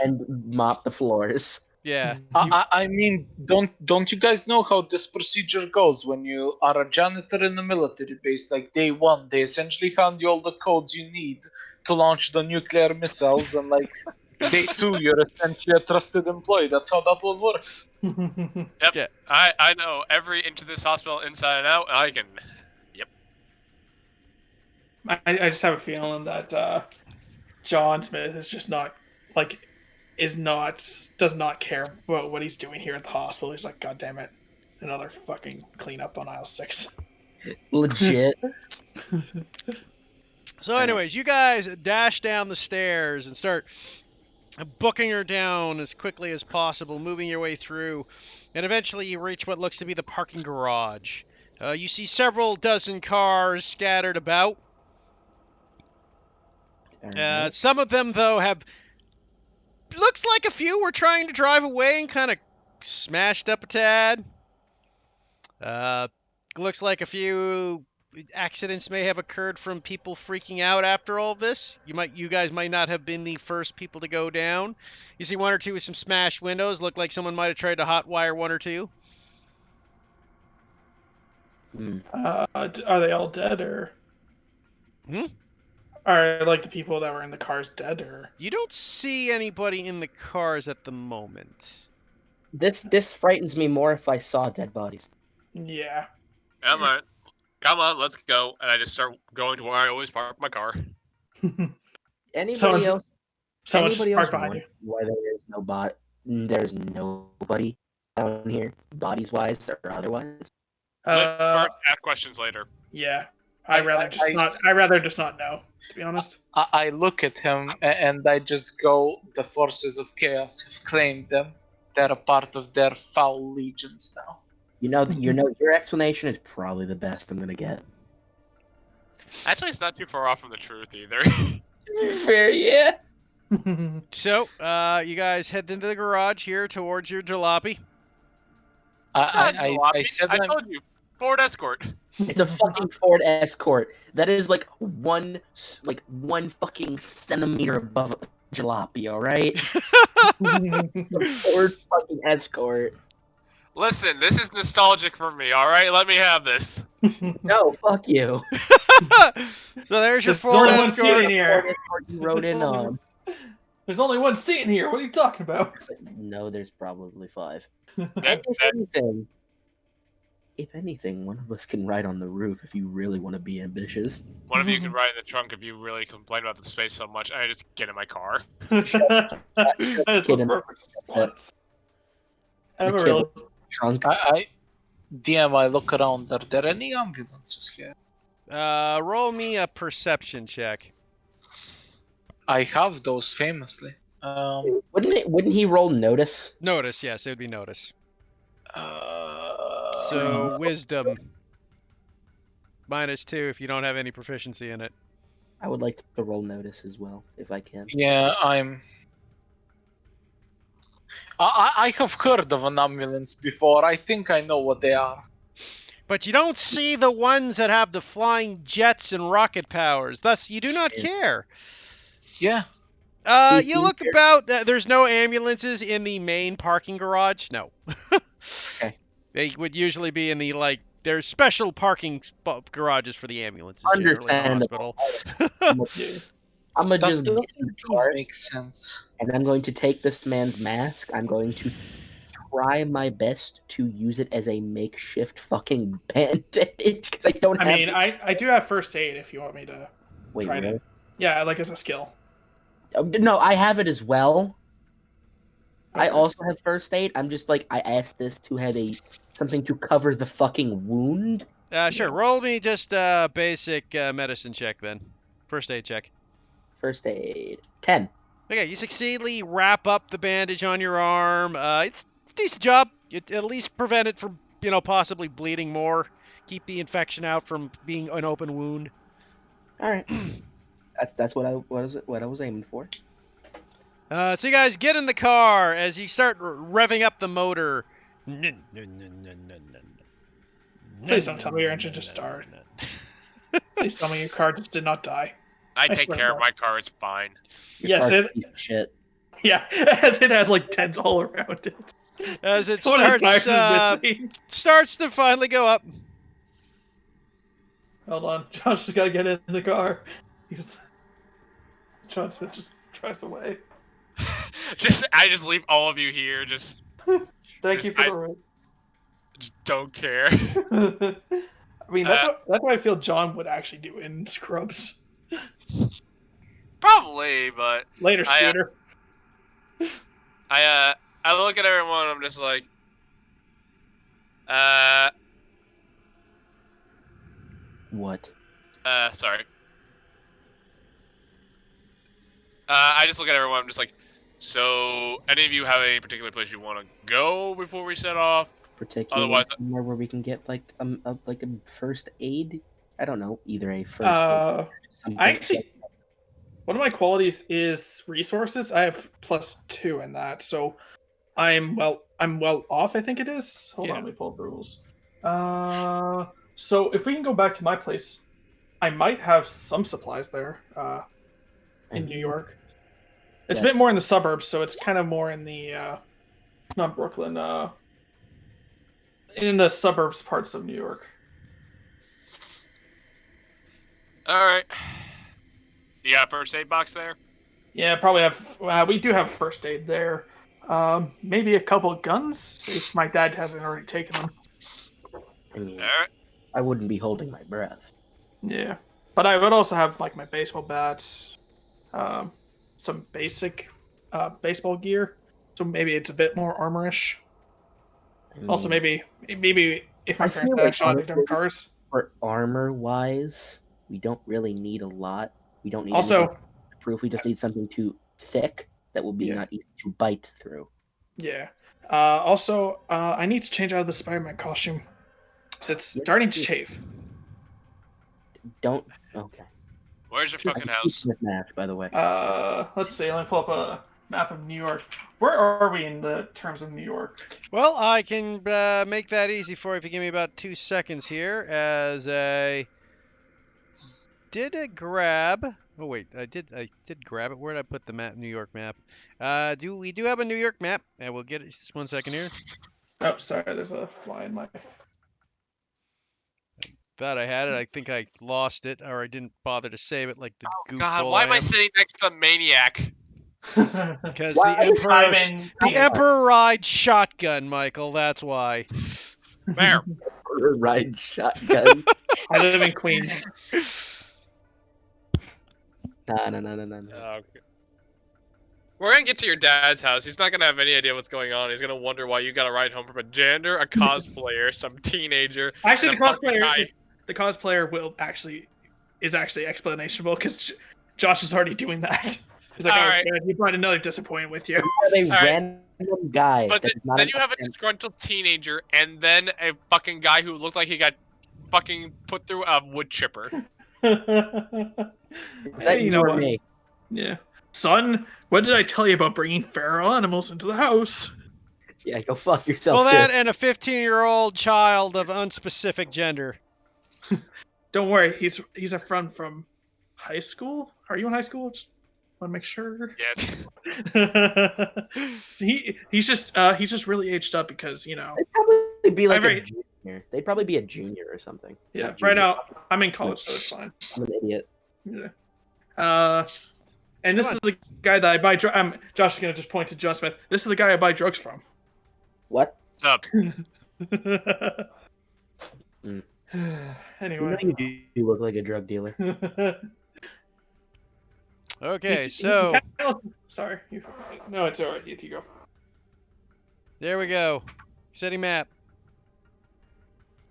and mop the floors. Yeah. I mean, don't you guys know how this procedure goes when you are a janitor in a military base? Like day one, they essentially hand you all the codes you need to launch the nuclear missiles, and like day two, you're essentially a trusted employee. That's how that one works. Yep. Yeah. I know every inch of this hospital inside and out. I can. I just have a feeling that John Smith is just not does not care about what he's doing here at the hospital. He's like, God damn it, another fucking cleanup on aisle 6. Legit. So, anyways, you guys dash down the stairs and start booking her down as quickly as possible, moving your way through, and eventually you reach what looks to be the parking garage. You see several dozen cars scattered about. Some of them, though, have... Looks like a few were trying to drive away and kind of smashed up a tad. Looks like a few accidents may have occurred from people freaking out after all this. You guys might not have been the first people to go down. You see one or two with some smashed windows. Look like someone might have tried to hotwire one or two. Are they all dead, or? Hmm? Are like the people that were in the cars dead, or? You don't see anybody in the cars at the moment. This frightens me more if I saw dead bodies. Yeah. Come on, let's go. And I just start going to where I always park my car. Anybody Someone else? Someone just Anybody else parked behind you. why there is no bot? There's nobody down here, bodies wise or otherwise. First, ask questions later. Yeah. I'd rather just not know, to be honest. I look at him and I just go, the forces of chaos have claimed them. They're a part of their foul legions now. Your explanation is probably the best I'm gonna get. Actually, it's not too far off from the truth either. Fair, yeah. So, you guys head into the garage here towards your jalopy. I said I I'm- told you, Ford Escort. It's a fucking Ford Escort. That is like one fucking centimeter above a jalopy. All right, Ford fucking Escort. Listen, this is nostalgic for me. All right, let me have this. No, fuck you. So there's your There's Ford only one seat Escort. in here. Ford Escort you rode in on. There's only one seat in here. What are you talking about? No, there's probably 5. That- If anything, one of us can ride on the roof if you really want to be ambitious. one of you can ride in the trunk if you really complain about the space so much. And I just get in my car. That's the Kid in- perfect response. I have a kid- real Trunk. I DM, I look around. Are there any ambulances here? Roll me a perception check. I have those famously. Wouldn't he roll notice? Notice, yes, it would be notice. Uh, So wisdom. -2 if you don't have any proficiency in it. I would like to roll notice as well, if I can. yeah, I have heard of an ambulance before. I think I know what they are. But you don't see the ones that have the flying jets and rocket powers. Thus, you do not care. Yeah. You look about. There's no ambulances in the main parking garage. No. Okay. They would usually be in the There's special parking garages for the ambulances. Generally in the Understandable. hospital. I'm gonna That just get in the doesn't car make sense. and I'm going to take this man's mask. I'm going to try my best to use it as a makeshift fucking bandage because I don't I have. mean, I do have first aid if you want me to Wait, try really? to. Yeah, like as a skill. No, I have it as well. I Okay. also have first aid. I'm just like I asked this to have something to cover the fucking wound. Sure. Roll me just a basic medicine check then. First aid check. First aid 10. Okay, you succeedingly wrap up the bandage on your arm. It's a decent job. It at least prevent it from, possibly bleeding more. Keep the infection out from being an open wound. All right. That's what I was aiming for. So you guys get in the car as you start revving up the motor. Please don't tell me your engine just started. Please tell me your car just did not die. I I take swear care to of God. my car. It's fine. Yes, Car it. piece of shit. Yeah, as it has like tents all around it. As it One of the tires starts, is missing. starts to finally go up. Hold on, Josh just gotta get in the car. John Smith just drives away. I just leave all of you here. Just Thank you for don't care. the I mean, that's what I feel John would actually do in Scrubs. Probably, but Later, Scooter. I look at everyone. I'm just like, What? sorry. I just look at everyone. I'm just like, so any of you have any particular place you want to go before we set off? Particularly Otherwise- somewhere where we can get like a first aid. I don't know, either a first aid. Or something. I actually, one of my qualities is resources. I have +2 in that, so I'm well off. I think it is. Hold Yeah. on, let me pull up the rules. So if we can go back to my place, I might have some supplies there in New York. It's a bit That's- more in the suburbs, so it's kind of more in the not Brooklyn, in the suburbs parts of New York. All right. You got a first aid box there? Yeah, probably have. We do have first aid there. Maybe a couple of guns if my dad hasn't already taken them. I mean, All right. I wouldn't be holding my breath. Yeah, but I would also have like my baseball bats, some basic baseball gear. So maybe it's a bit more armorish. I Also, mean, maybe if my I parents feel had like shot at different honestly- cars. for armor-wise, we don't really need a lot. We don't need Also, anything proof. We just need something too thick that will be Yeah. not easy to bite through. yeah. I need to change out of the Spider-Man costume because it's Yeah. starting to chafe. Don't. Okay. Where's your I fucking keep house? this mask, by the way. Let's see. Let me pull up a map of New York. Where are we in the terms of New York? Well, I can make that easy for you if you give me about 2 seconds here, as I did a grab. Oh wait, I did grab it. Where did I put the map? New York map. We do have a New York map, and we'll get it. Just 1 second here. Oh, sorry. There's a fly in my. Thought I had it. I think I lost it, or I didn't bother to save it like the goofball God, why am I am. sitting next to the maniac? Because Why the is Emperor, Simon, the Emperor rides shotgun, Michael. That's why. There. Ride shotgun. I live in Queens. No. Okay. We're gonna get to your dad's house. He's not gonna have any idea what's going on. He's gonna wonder why you got a ride home from a janitor, a cosplayer, some teenager. Actually, and the a fucking guy. cosplayer is actually explanationable because Josh is already doing that. He's like, All oh, right. man, you brought another disappointment with you. You have a right. random guy. But that is not then an you have a actor. disgruntled teenager, and then a fucking guy who looked like he got fucking put through a wood chipper. That you know or what? me. Yeah. Son, what did I tell you about bringing feral animals into the house? Yeah, go fuck yourself. Well, too. that and a 15-year-old child of unspecific gender. Don't worry, he's a friend from high school. Are you in high school? Just want to make sure. Yes. he's just really aged up because They'd probably be like Every- a junior. They'd probably be a junior or something. yeah. Not Right junior. now, I'm in college, so it's fine. I'm an idiot. Yeah. And this is the guy that I buy. Josh is gonna just point to John Smith. This is the guy I buy drugs from. What? What's up? You Anyway. know you do look like a drug dealer. Okay, so Sorry. No, it's alright. You go. there we go. City map.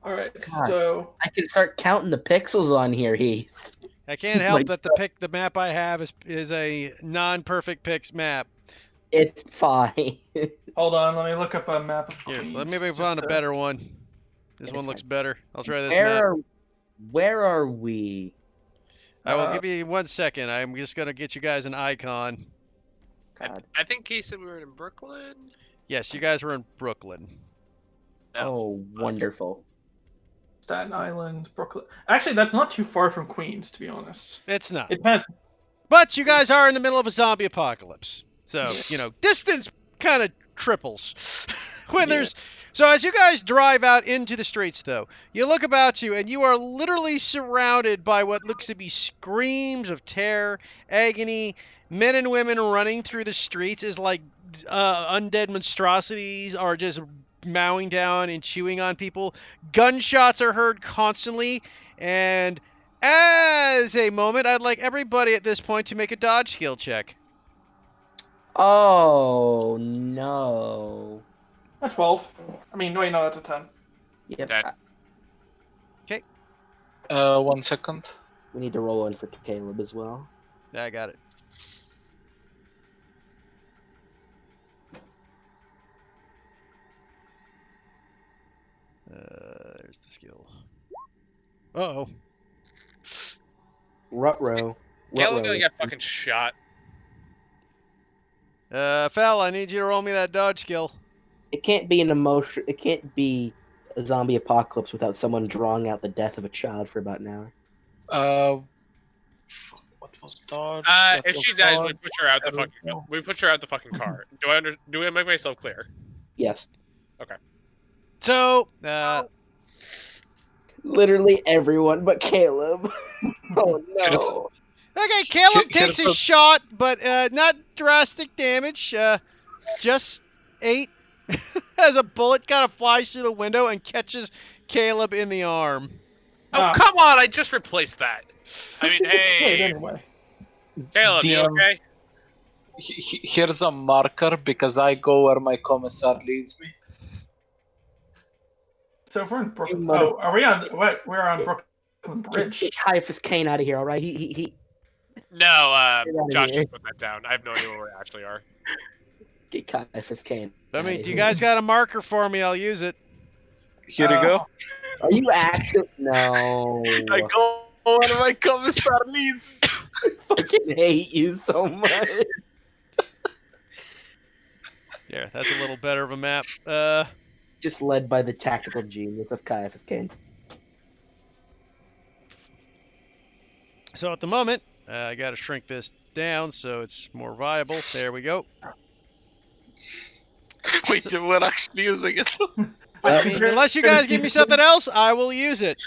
All right. God. So I can start counting the pixels on here, Heath. I can't help Like- that the map I have is a non-perfect pix map. It's fine. hold on. Let me look up a map of Here, Queens. let me just find a to- better one. This It's one looks fine. better. I'll try this map. Where are we? I will Uh, give you 1 second. I'm just gonna get you guys an icon. God. I think he said we were in Brooklyn. Yes, you guys were in Brooklyn. Oh, wonderful. Staten Island, Brooklyn. Actually, that's not too far from Queens, to be honest. It's not. It depends. But you guys are in the middle of a zombie apocalypse. So, distance kind of triples. when Yeah. there's So as you guys drive out into the streets though, you look about you and you are literally surrounded by what looks to be screams of terror, agony, men and women running through the streets as like undead monstrosities are just mowing down and chewing on people. Gunshots are heard constantly, and as a moment, I'd like everybody at this point to make a dodge skill check. Oh no. A 12. I mean, wait, no, that's a 10. Yep. That- 1 second. We need to roll one for Caleb as well. I got it. There's the skill. Uh-oh. Ruh-roh. Caleb Ruh-roh. got fucking shot. Fel, I need you to roll me that dodge skill. It can't be an emotion. It can't be a zombie apocalypse without someone drawing out the death of a child for about an hour? Fuck, what was dodge? If she dies, we put her out the fucking car. Do I make myself clear? Yes. So, Literally everyone but Caleb. Oh no. okay, Caleb takes Here's a the- shot, but not drastic damage. Just 8 as a bullet kind of flies through the window and catches Caleb in the arm. Oh, Ah. come on! I just replaced that. I mean, Wait, hey, anyway. Caleb, you DM. okay? Here's a marker because I go where my commissar leads me. So if we're in Brooklyn, mother- oh, are we on? What? We're on Brooklyn Bridge. Get Caiaphas Kane out of here, all right? He No, outta Josh here. just put that down. I have no idea where we actually are. get Caiaphas Kane. I outta mean, do you here. guys got a marker for me? I'll use it. Here you go. Are you actually? No. I go where my commissar leads me. I fucking hate you so much. Yeah, that's a little better of a map. Just led by the tactical genius of Caiaphas Kane. So at the moment, I got to shrink this down so it's more viable. There we go. Wait, we're actually using it. I mean, unless you guys give me something else, I will use it.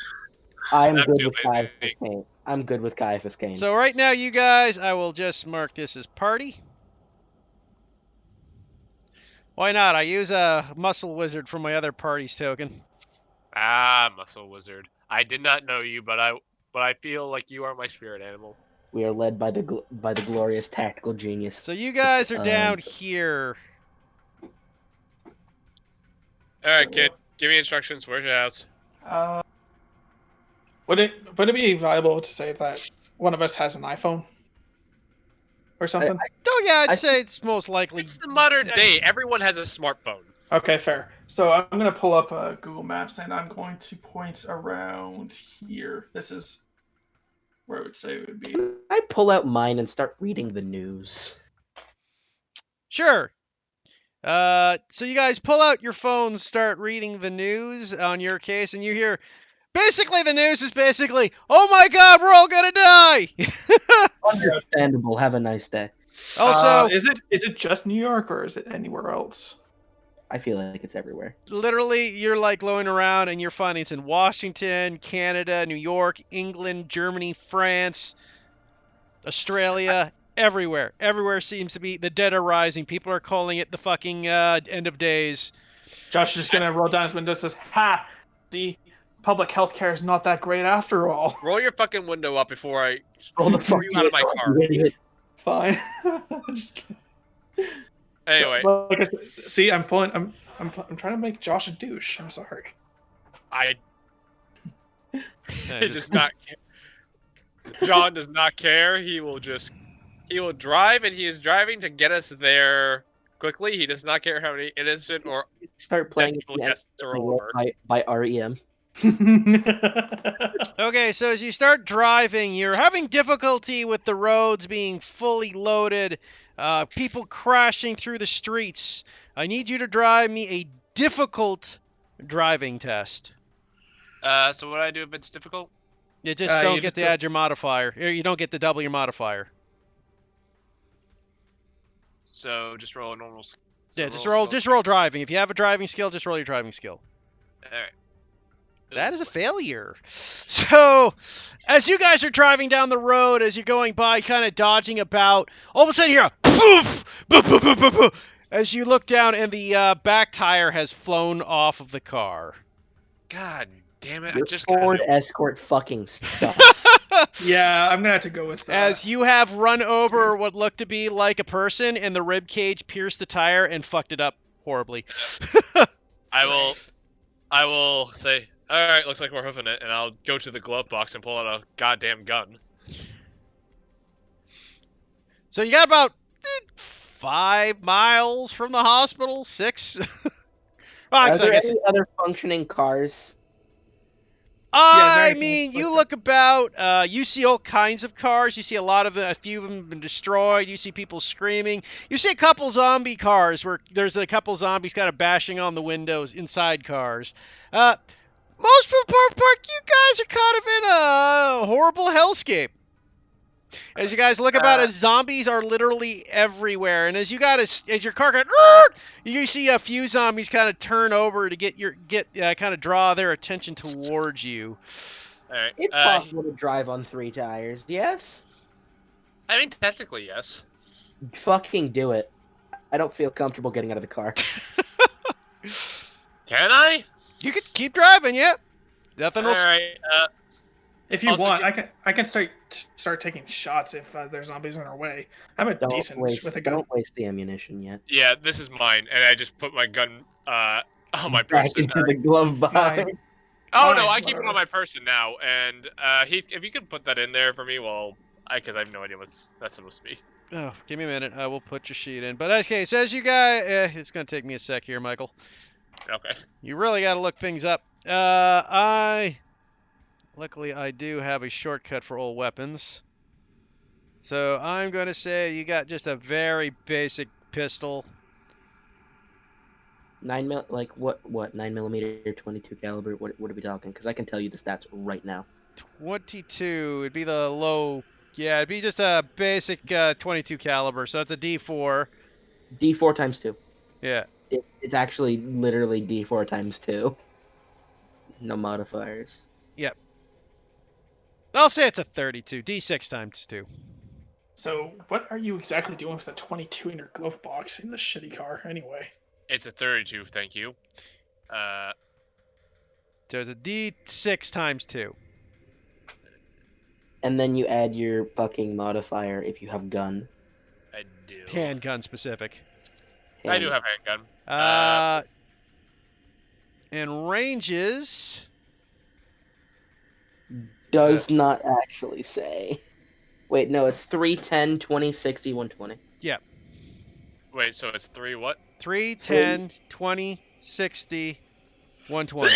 I'm I'm good too with lazy. Caiaphas Kane. I'm good with Caiaphas Kane. So right now, you guys, I will just mark this as party. Why not? I use a muscle wizard for my other party's token. Ah, muscle wizard. I did not know you, but I feel like you are my spirit animal. We are led by the glorious tactical genius. So you guys are down here. All right, kid. Give me instructions. Where's your house? Would it be viable to say that one of us has an iPhone or something? Oh yeah, I'd I- say it's most likely. It's the modern day. Everyone has a smartphone. Okay, fair. So I'm gonna pull up Google Maps and I'm going to point around here. This is where I would say it would be. I pull out mine and start reading the news. Sure. So you guys pull out your phones, start reading the news on your case, and you hear, basically the news is basically, oh my god, we're all gonna die! Understandable. Have a nice day. Also, Is it just New York or is it anywhere else? I feel like it's everywhere. literally, you're like going around and you're finding it's in Washington, Canada, New York, England, Germany, France, Australia, everywhere. Everywhere seems to be the dead are rising. People are calling it the fucking end of days. Josh is just gonna roll down his window and says, "Ha! See, public health care is not that great after all." Roll your fucking window up before I Roll the throw you out of my car. Fine. Just kidding. Anyway, Like I said, see, I'm trying to make Josh a douche. I'm sorry. I Yeah, it does not. John does not care. He will drive, and he is driving to get us there quickly. He does not care how many innocent or Start dead playing people he has to roll over. by REM. Okay, so as you start driving, you're having difficulty with the roads being fully loaded, people crashing through the streets. I need you to drive me a difficult driving test. So what do I do if it's difficult? You just You don't just get to go- add your modifier. Or you don't get to double your modifier. So just roll a normal. Yeah, just roll driving. If you have a driving skill, just roll your driving skill. All right. That is a failure. So, as you guys are driving down the road, as you're going by, kind of dodging about, all of a sudden you hear a poof, poof, poof, poof, poof, poof, as you look down and the back tire has flown off of the car. God damn it! I Your just Ford got Escort fucking sucks. Yeah, I'm gonna have to go with that. As you have run over what looked to be like a person, and the rib cage pierced the tire and fucked it up horribly. I will say, all right, looks like we're hoofing it, and I'll go to the glove box and pull out a goddamn gun. So you got about 5 miles from the hospital, 6. Well, Are actually, there I guess any other functioning cars? I anything mean, you like look about, you see all kinds of cars. You see a few of them have been destroyed. You see people screaming. You see a couple zombie cars where there's a couple zombies kind of bashing on the windows inside cars. Most for the part, you guys are kind of in a horrible hellscape. As you guys look about, as zombies are literally everywhere, and as your car goes, you see a few zombies kind of turn over to kind of draw their attention towards you. All right. It's possible to drive on 3 tires, yes? I mean, technically, yes. Fucking do it. I don't feel comfortable getting out of the car. Can I? You could keep driving, yeah. Nothing All else. right. If you Also, want, I can start taking shots if there's zombies in our way. I'm a decent with a gun. Don't waste the ammunition yet. Yeah, this is mine, and I just put my gun on my Back person. into the glove box. Fine. Oh no, Fine, I keep it whatever. on my person now. And Heath, if you could put that in there for me, because I have no idea what's that's supposed to be. Oh, give me a minute. I will put your sheet in. But okay, so as you guys, it's gonna take me a sec here, Michael. Okay. You really got to look things up. Luckily, I do have a shortcut for all weapons. So I'm going to say you got just a very basic pistol. 9 mil, like what? 9mm, 22 caliber. What are we talking? Because I can tell you the stats right now. 22 would be the low. Yeah, it'd be just a basic 22 caliber. So that's a D4. D4 times 2. Yeah. It's actually literally D4 times 2. No modifiers. Yep. I'll say it's a 32. D6 times 2. So, what are you exactly doing with a 22 in your glove box in this shitty car, anyway? It's a 32. Thank you. So it's a D6 times 2. And then you add your fucking modifier if you have gun. I do. Handgun specific. I do have handgun. And ranges. Does not actually say. Wait, no, it's 310, 20, 60, 120. Wait, so it's 3 what? 3, 10, 20, 60, 120.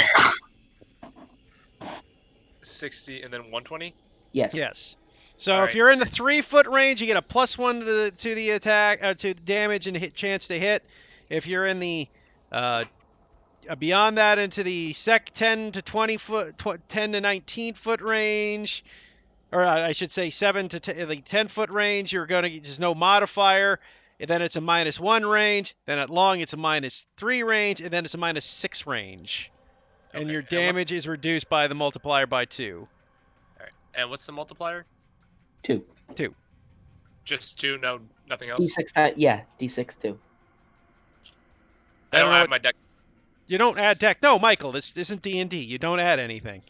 60 and then 120? Yes. Yes. So All if right. you're in the 3-foot range, you get a +1 to the attack, to the damage and chance to hit. If you're in the beyond that into the 10 to 20 foot, 10 to 19 foot range, or I should say 7 to 10 foot range, you're going to get just no modifier. And then it's a -1 range. Then at long, it's a -3 range, and then it's a -6 range. And Okay, your and damage is reduced by the multiplier by 2. Alright. And what's the multiplier? 2. Just 2, no, nothing else? D6 times, yeah, D6 2. I I don't don't know have my deck. You don't add deck. No, Michael, this isn't D&D. You don't add anything.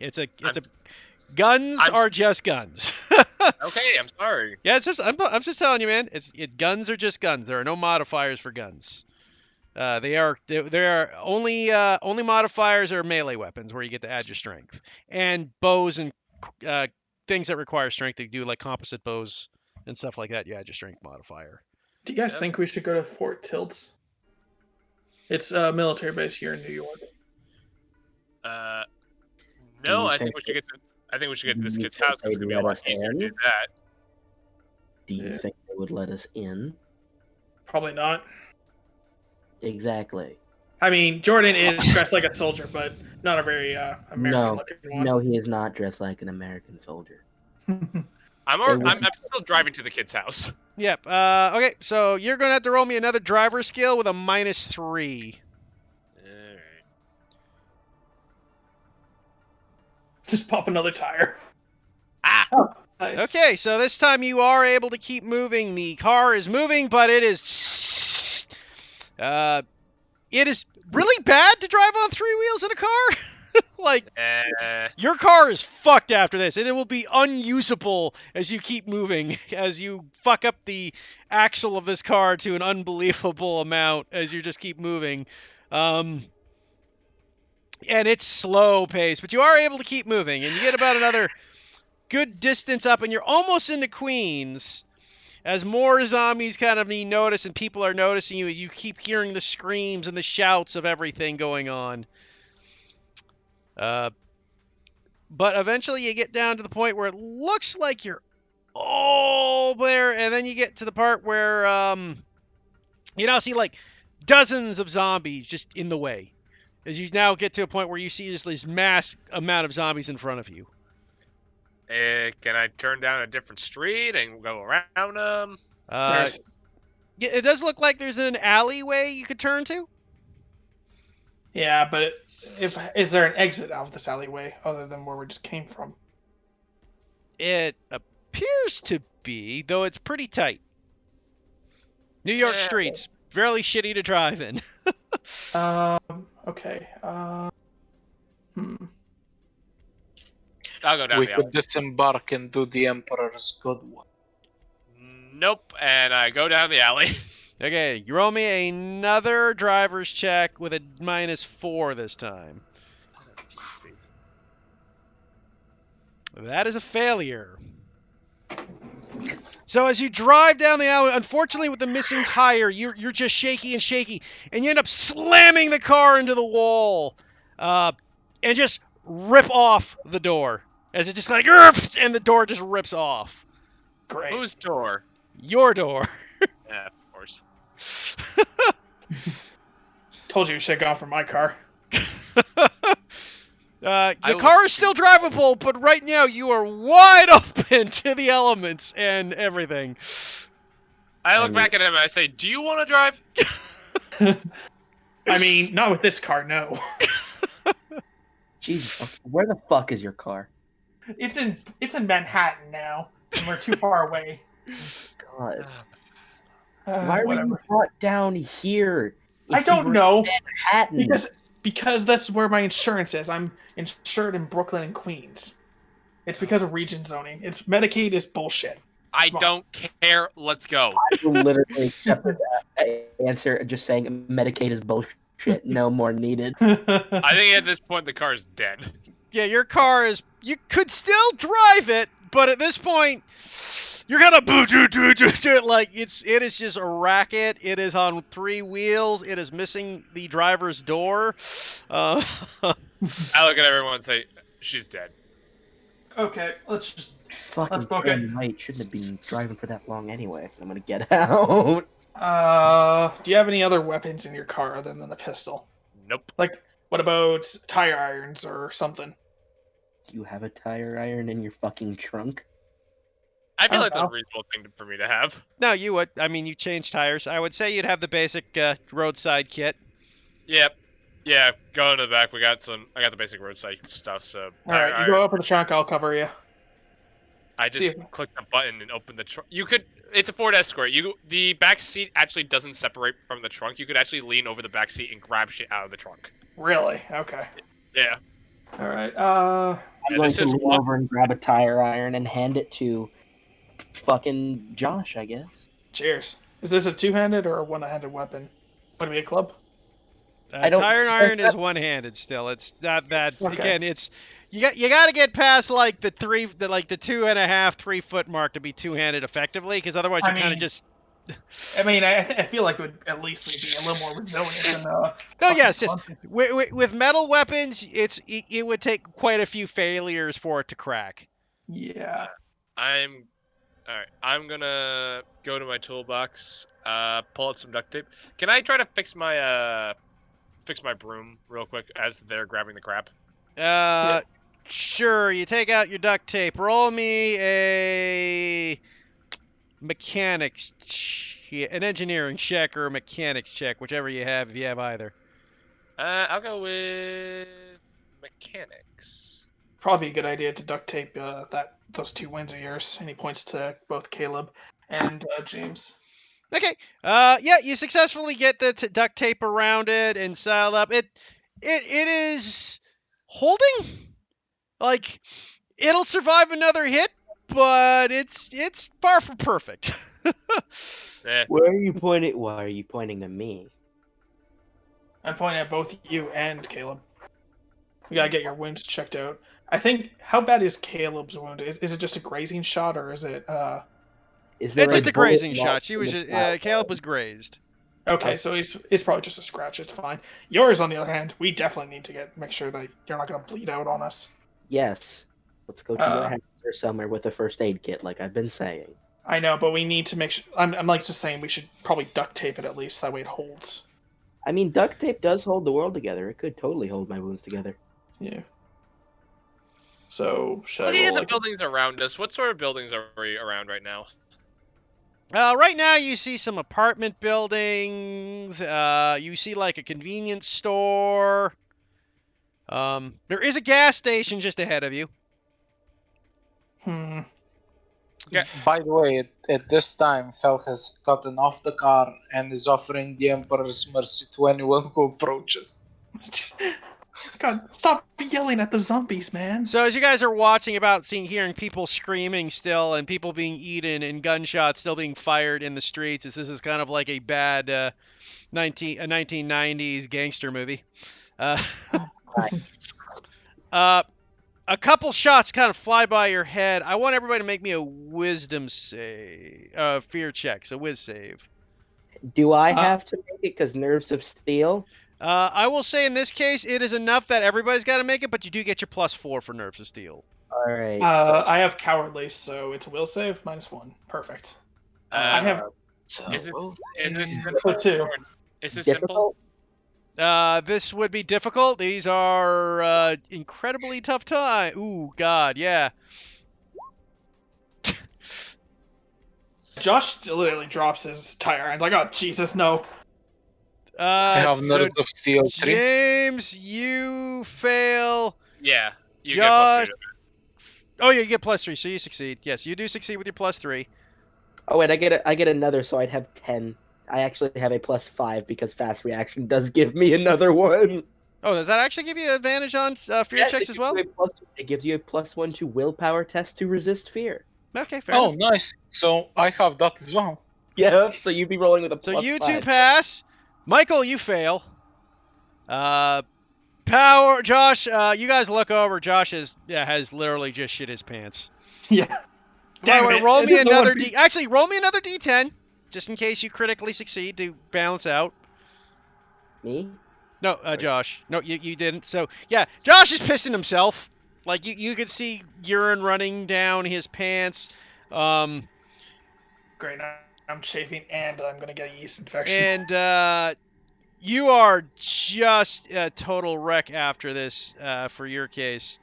Guns I'm- are just guns. Okay, I'm sorry. Yeah, I'm just telling you, man. Guns are just guns. There are no modifiers for guns. There are only modifiers are melee weapons where you get to add your strength, and bows and things that require strength. You do like composite bows and stuff like that. You add your strength modifier. Do you guys Yeah. think we should go to Fort Tilts? It's a military base here in New York. No, you I think think we should get to. I think we should get to this you kid's think house because it's they'd gonna be a let lot us easier to in? do that. Do you Yeah. think they would let us in? Probably not. Exactly. I mean, Jordan is dressed like a soldier, but not a very American-looking one. No, he is not dressed like an American soldier. I'm still driving to the kid's house. Yep. Okay, so you're gonna have to roll me another driver skill with a -3. Alright. Just pop another tire. Ah! Oh, nice. Okay, so this time you are able to keep moving. The car is moving, but it is really bad to drive on 3 wheels in a car. Like, your car is fucked after this, and it will be unusable as you keep moving, as you fuck up the axle of this car to an unbelievable amount as you just keep moving. And it's slow pace, but you are able to keep moving, and you get about another good distance up, and you're almost into Queens. As more zombies kind of notice and people are noticing you, you keep hearing the screams and the shouts of everything going on. but eventually you get down to the point where it looks like you're all there, and then you get to the part where you now see like dozens of zombies just in the way. As you now get to a point where you see this mass amount of zombies in front of you. Can I turn down a different street and go around them? There's- Yeah, it does look like there's an alleyway you could turn to. yeah, but is there an exit out of this alleyway other than where we just came from? It appears to be, though it's pretty tight. New York Yeah. streets, fairly shitty to drive in. Okay. I'll go down We the alley. could disembark and do the Emperor's good one. Nope, and I go down the alley. Okay, you roll me another driver's check with a -4 this time. Let's see. That is a failure. So as you drive down the alley, unfortunately with the missing tire, you're just shaky and shaky, and you end up slamming the car into the wall, and just rip off the door. As it just like, and the door just rips off. Great. Whose door? Your door. Yeah, of course. Told you you should have gone for my car. The I car is still drivable, but right now you are wide open to the elements and everything. I look back at him and I say, "Do you want to drive?" I mean, not with this car, no. Jesus, where the fuck is your car? It's in Manhattan now, and we're too far away. God, why were Whatever. you brought down here? I if you don't were know. in Manhattan. Because that's where my insurance is. I'm insured in Brooklyn and Queens. It's because of region zoning. It's Medicaid is bullshit. I don't care. Let's go. I will literally accept that answer. Just saying Medicaid is bullshit. No more needed. I think at this point the car's dead. Yeah, your car is. You could still drive it, but at this point, you're gonna like it is just a racket. It is on 3 wheels. It is missing the driver's door. I look at everyone and say, "She's dead." Okay, let's just. Fucking Let's book it. damn right. Shouldn't have been driving for that long anyway. I'm gonna get out. Do you have any other weapons in your car other than the pistol? Nope. Like, what about tire irons or something? Do you have a tire iron in your fucking trunk? I feel Oh, like that's a well. reasonable thing for me to have. No, you would. I mean, you change tires. I would say you'd have the basic roadside kit. Yep. Yeah, go into the back. I got the basic roadside stuff. So Alright, you go up in the trunk, I'll cover you. I see just if- click the button and open the trunk. You could. It's a Ford Escort. The back seat actually doesn't separate from the trunk. You could actually lean over the back seat and grab shit out of the trunk. Really? Okay. Yeah. Alright, I'm Yeah, going this to is lean what- over and grab a tire iron and hand it to fucking Josh, I guess. cheers. Is this a two-handed or a one-handed weapon? Would it be a club? I don't- Tire iron is one-handed still. It's not that. Okay. Again, it's you got to get past like the 2.5, 3 foot mark to be two-handed effectively, because otherwise I you kind of mean- just. I mean, I feel like it would at least be a little more resilient than No, fucking yes, just club. with metal weapons, it would take quite a few failures for it to crack. Yeah. I'm gonna go to my toolbox, pull out some duct tape. Can I try to fix my broom real quick as they're grabbing the crap? Sure. You take out your duct tape. Roll me a mechanics, an engineering check or a mechanics check, whichever you have, if you have either. I'll go with mechanics. Probably a good idea to duct tape those 2 wins of yours. And he points to both Caleb and James. Okay. Yeah, you successfully get the duct tape around it and style up. It is holding. Like, it'll survive another hit, but it's far from perfect. Eh, Where are you pointing? Why are you pointing to me? I'm pointing at both you and Caleb. We gotta get your wounds checked out. I think. How bad is Caleb's wound? Is it just a grazing shot or is it? Is there It's just a bullet grazing lodged shot. She in was the just side? Caleb was grazed. Okay, so it's probably just a scratch. It's fine. Yours, on the other hand, we definitely need to make sure that you're not gonna bleed out on us. Yes. Let's go to your Uh, house or somewhere with a first aid kit, like I've been saying. I know, but we need to make sure. I'm like just saying we should probably duct tape it at least. That way it holds. I mean, duct tape does hold the world together. It could totally hold my wounds together. Yeah. So should Looking I at roll the like buildings around us, what sort of buildings are we around right now? Right now, you see some apartment buildings. You see like a convenience store. There is a gas station just ahead of you. By the way, at this time, Fel has gotten off the car and is offering the Emperor's mercy to anyone who approaches. God, stop yelling at the zombies, man. So as you guys are watching about hearing people screaming still and people being eaten and gunshots still being fired in the streets, this is kind of like a bad 1990s gangster movie. A couple shots kind of fly by your head. I want everybody to make me a wisdom save, fear check, so whiz save. Do I have to make it because nerves of steel? I will say in this case, it is enough that everybody's got to make it, but you do get your +4 for nerves of steel. All right. I have cowardly, so it's a will save -1. Perfect. I have Is this for 2. Is this simple? difficult. This would be difficult. These are incredibly tough time. Ooh, God, yeah. Josh literally drops his tire and like, oh Jesus, no. I have So nerves of steel 3. James, you fail. Yeah. You Josh. get +3. Oh, yeah, you get +3, so you succeed. Yes, you do succeed with your +3. Oh wait, I get another, so I'd have 10. I actually have a +5 because fast reaction does give me another one. Oh, does that actually give you advantage on fear Yes, checks as well? It gives you a +1 to willpower test to resist fear. Okay, fair Oh, enough. nice. So I have that as well. Yeah, so you'd be rolling with a So +5. you two pass. Michael, you fail. Power, Josh. You guys look over. Josh has literally just shit his pants. Yeah. By Damn the way, it, roll it me is the another one- D. Actually, roll me another D10, just in case you critically succeed to balance out. Me? No, Josh. No, you didn't. So yeah, Josh is pissing himself. Like you could see urine running down his pants. Great. I'm chafing and I'm gonna get a yeast infection. And you are just a total wreck after this. For your case,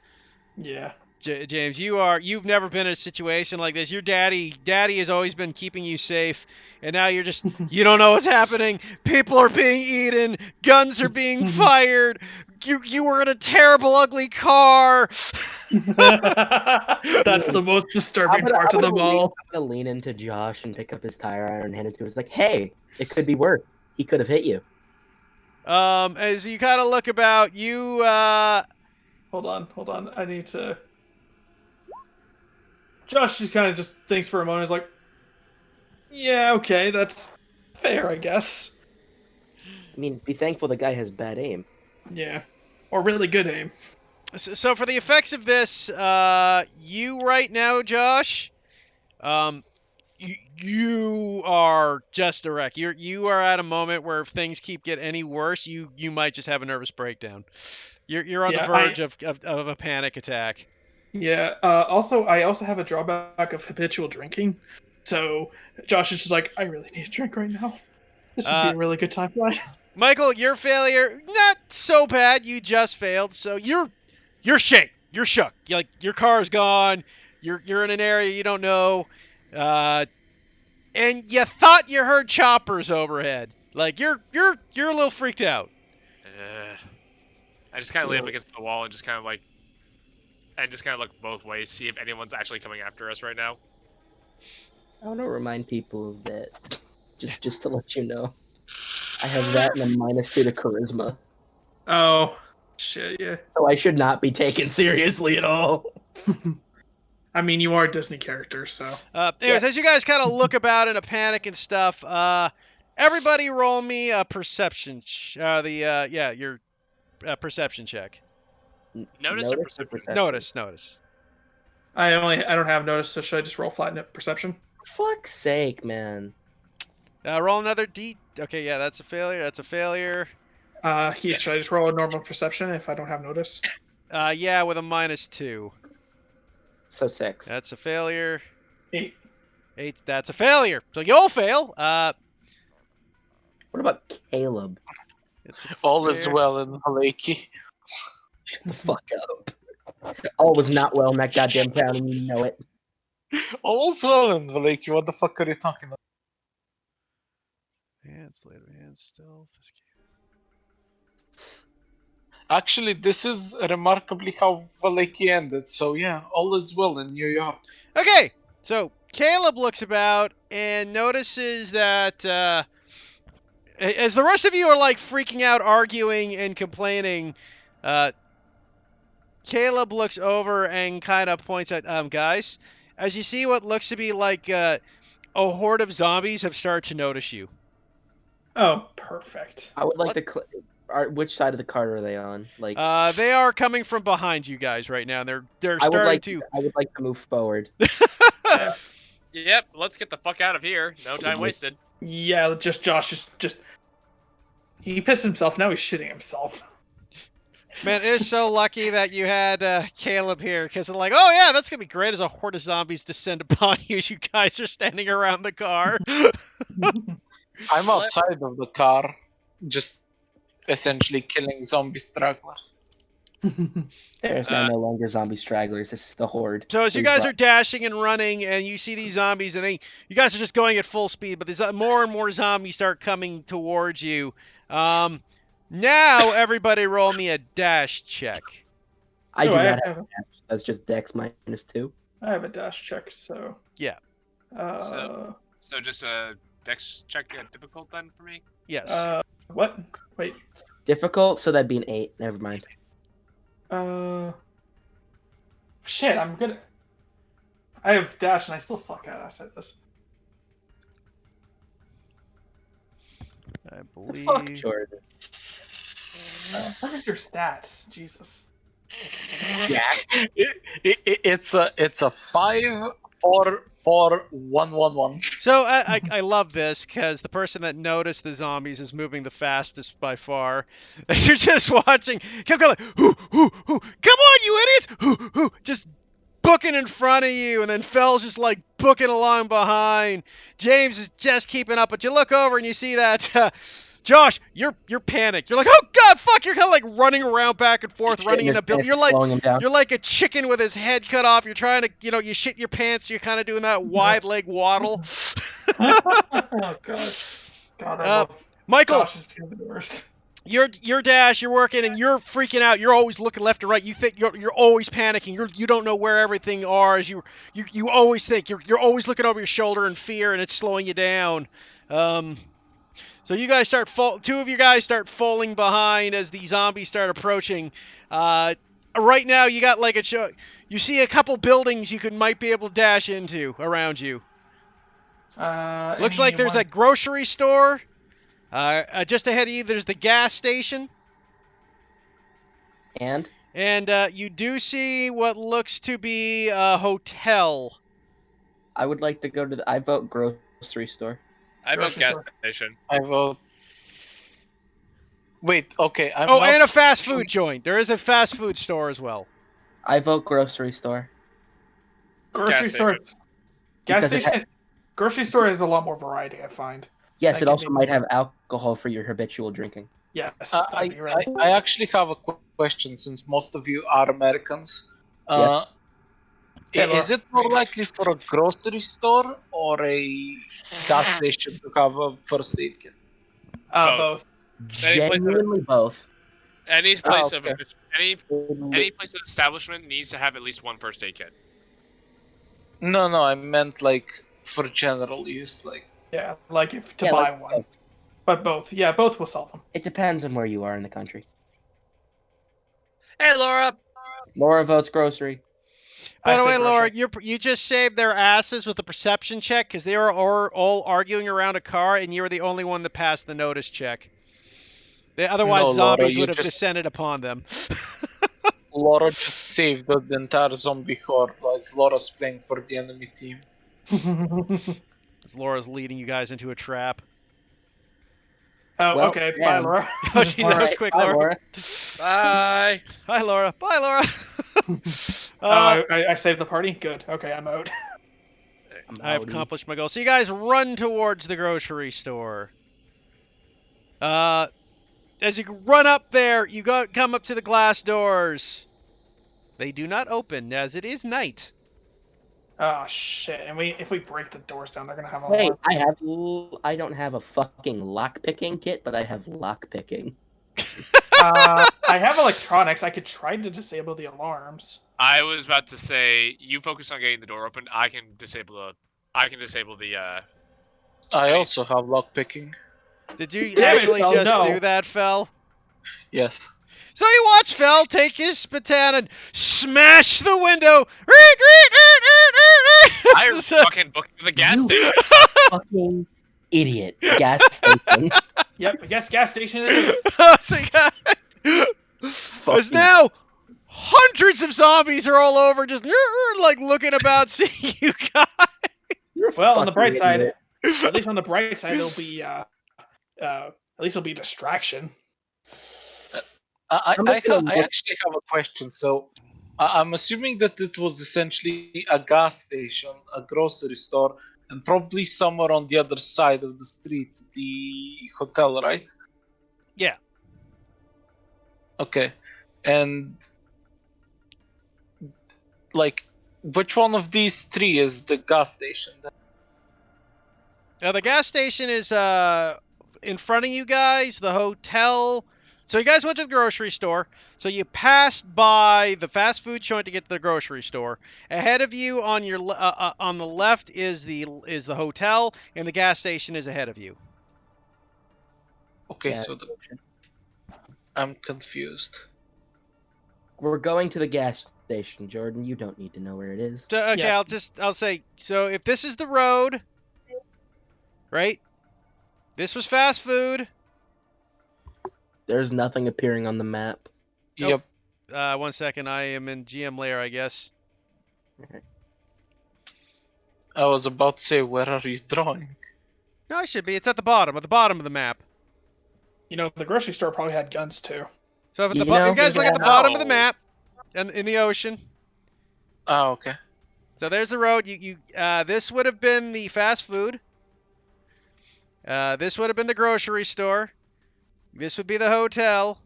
Yeah. James, you've never been in a situation like this. Your daddy has always been keeping you safe, and now you don't know what's happening. People are being eaten, guns are being fired. You were in a terrible, ugly car. That's the most disturbing part of them all. I'm gonna lean into Josh and pick up his tire iron and hand it to him. It's like, hey, it could be worse. He could have hit you. As you kind of look about, you Hold on. I need to. Josh just kind of just thinks for a moment. He's like, "Yeah, okay, that's fair, I guess." I mean, be thankful the guy has bad aim. Yeah, or really good aim. So for the effects of this, you right now, Josh, you are just a wreck. You are at a moment where if things keep getting any worse, you might just have a nervous breakdown. You're on the verge of a panic attack. Yeah. I also have a drawback of habitual drinking. So Josh is just like, I really need a drink right now. This would be a really good time for that. Michael, your failure not so bad. You just failed, so you're shaken. You're shook. Your car's gone. You're in an area you don't know, and you thought you heard choppers overhead. Like you're a little freaked out. I just kind of lean up against the wall and just kind of look both ways, see if anyone's actually coming after us right now. I want to remind people of that, just to let you know. I have that and a -2 to charisma. Oh, shit, yeah. So I should not be taken seriously at all. I mean, you are a Disney character, so. Anyways, as you guys kind of look about in a panic and stuff, everybody roll me a perception. Your perception check. Notice or perception? Notice. I don't have notice, so should I just roll flat perception? Fuck's sake, man. Roll another D. Okay, yeah, that's a failure. Heath, should I just roll a normal perception if I don't have notice? Yeah, with a -2. So 6. That's a failure. 8. 8. That's a failure. So you'll fail. What about Caleb? It's a All is fair- well in Haleki. Shut the fuck up. All was not well in that goddamn town, and you know it. All's well in Haleki. What the fuck are you talking about? Advanced, late advanced, stealth. Actually, this is remarkably how Valeki ended. So yeah, all is well in New York. Okay, so Caleb looks about and notices that as the rest of you are like freaking out, arguing and complaining, Caleb looks over and kind of points at guys. As you see what looks to be like a horde of zombies have started to notice you. Oh, perfect. I would like to. Which side of the cart are they on? Like, They are coming from behind you guys right now. They're I would starting like. to. I would like to move forward. Yep, let's get the fuck out of here. No time wasted. Yeah, just Josh just he pissed himself. Now he's shitting himself. Man, it is so lucky that you had Caleb here, because I'm like, oh yeah, that's gonna be great as a horde of zombies descend upon you as you guys are standing around the car. I'm outside of the car, just essentially killing zombie stragglers. There's now no longer zombie stragglers. This is the horde. So as you Please guys run. are dashing and running, and you see these zombies, and you guys are just going at full speed, but there's more and more zombies start coming towards you. Now everybody roll me a dash check. I do Oh, not have dash. That's just Dex -2. I have a dash check, so Yeah. So just a dex check difficult then for me? Yes. What? Wait. Difficult, so that'd be an 8. Never mind. Shit, I'm good. I have dash and I still suck at this. I Fuck, believe. Jordan. What is your stats? Jesus. Yeah. It's a 5, 4, 4, 1, 1, 1. So I love this because the person that noticed the zombies is moving the fastest by far. You're just watching. He'll go like, hoo, hoo, hoo. Come on, you idiots! Hoo, hoo. Just booking in front of you, and then Fell's just like booking along behind. James is just keeping up, but you look over and you see that Josh, you're panicked. You're like, oh god, fuck! You're kind of like running around back and forth, running in a building. You're like a chicken with his head cut off. You're trying to, you shit your pants. You're kind of doing that wide leg waddle. Oh god. God, I love Michael, Josh is gonna be the worst. Your dash, you're working and you're freaking out. You're always looking left and right. You think you're always panicking. You don't know where everything are. As you always think you're always looking over your shoulder in fear, and it's slowing you down. So you guys two of you guys start falling behind as the zombies start approaching. Right now you got like you see a couple buildings you might be able to dash into around you. Looks like there's a grocery store. Just ahead of you, there's the gas station. And you do see what looks to be a hotel. I would like to go to I vote grocery store. I vote Grocery gas store. station. I vote. Wait, okay. And a fast food joint. There is a fast food store as well. I vote grocery store. Grocery Gas store. station. Gas Because it station. Grocery store has a lot more variety, I find. Yes, I it can also maybe- might have alcohol for your habitual drinking. Yes, I that'd be right. actually have a question since most of you are Americans. Yeah. Is it more likely for a grocery store or a gas station to have a first aid kit? Both. Any place Genuinely both. Any place okay. any place of establishment needs to have at least one first aid kit. No, I meant like for general use, like. Yeah, like if to Yeah, buy like- one. But both. Yeah, both will sell them. It depends on where you are in the country. Hey, Laura. Laura votes grocery. By I the say way, Laura, grocery. you just saved their asses with a perception check because they were all arguing around a car, and you were the only one that passed the notice check. Otherwise, No, Laura, zombies you would have just- descended upon them. Laura just saved the entire zombie horde. Like Laura's playing for the enemy team. As Laura's leading you guys into a trap. Oh, Well, okay. Bye, damn. Laura. Oh, gee, that was Alright, quick, bye, Laura. Bye. Hi, Laura. Bye, Laura. I saved the party? Good. Okay, I'm out. I've accomplished my goal. So you guys run towards the grocery store. As you run up there, you come up to the glass doors. They do not open, as it is night. Oh shit! And if we break the doors down, they're gonna have a Wait, alarm. I don't have a fucking lock picking kit, but I have lock picking. I have electronics. I could try to disable the alarms. I was about to say, you focus on getting the door open. I can disable the. I also have lockpicking. Did you Damn it, actually Fel, just no. do that, Fel? Yes. So you watch Fel take his spatan and smash the window. I fucking booked the gas You- station. Fucking idiot. Gas station. Yep, I guess gas station it is. So you got- There's Fucking- now hundreds of zombies are all over, just like looking about, seeing you guys. Well, on the Fucking bright side, idiot. at least on the bright side, it'll be at least it'll be distraction. I I'm just gonna look- actually have a question. So, I'm assuming that it was essentially a gas station, a grocery store, and probably somewhere on the other side of the street, the hotel, right? Yeah. Okay. And, like, which one of these three is the gas station? Now the gas station is in front of you guys. The hotel. So you guys went to the grocery store. So you passed by the fast food joint to get to the grocery store. Ahead of you on your on the left is the hotel, and the gas station is ahead of you. Okay, Gas so station. I'm confused. We're going to the gas station, Jordan. You don't need to know where it is. So, okay, Yeah. I'll say, so if this is the road, right? This was fast food. There's nothing appearing on the map. Nope. Yep. 1 second, I am in GM layer, I guess. I was about to say, where are you drawing? No, I should be. It's at the bottom of the map. You know, the grocery store probably had guns too. So if You you know, guys look at the no. bottom of the map, and in the ocean. Ah, okay. So there's the road. This would have been the fast food. This would have been the grocery store. This would be the hotel.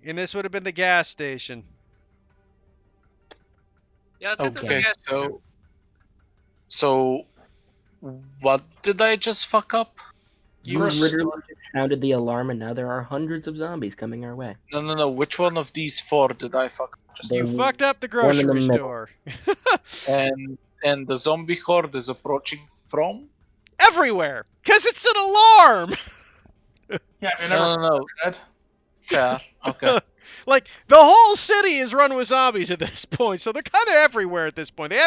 And this would have been the gas station. Yeah, let's hit the Okay, gas station. so what did I just fuck up? You Gross. literally just sounded the alarm, and now there are hundreds of zombies coming our way. No. Which one of these four did I fuck up? Just You There- fucked up the one in the grocery middle. store. and the zombie horde is approaching from? Everywhere. Because it's an alarm. Yeah, I never No. that. Fair. Okay. Like the whole city is run with zombies at this point, so they're kind of everywhere at this point. They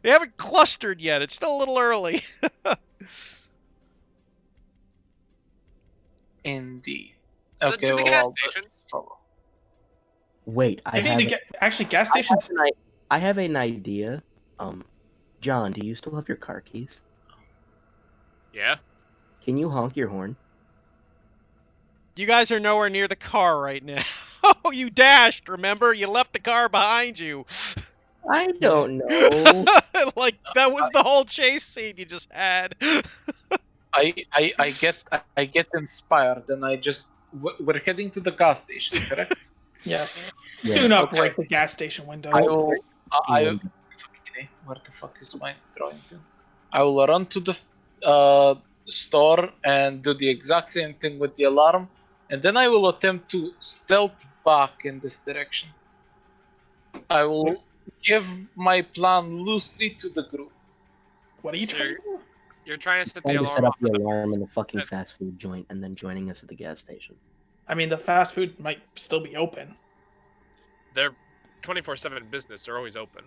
haven't clustered yet. It's still a little early. Indeed. So Okay, to the gas well, station. Wait, I need to get actually gas I have stations. I have an idea. John, do you still have your car keys? Yeah. Can you honk your horn? You guys are nowhere near the car right now. Oh, you dashed, remember? You left the car behind you. I don't know. Like, that was the whole chase scene you just had. I get inspired and I just we're heading to the gas station, correct? Yes. Yeah. Do not Okay. break the gas station window. I will. Okay, where the fuck is my drawing to? I will run to the store and do the exact same thing with the alarm, and then I will attempt to stealth back in this direction. I will give my plan loosely to the group. What are you So trying to do? You're trying to set the Trying to alarm set up off. the alarm in the fucking fast food joint and then joining us at the gas station. I mean, the fast food might still be open. They're 24/7 business. They're always open.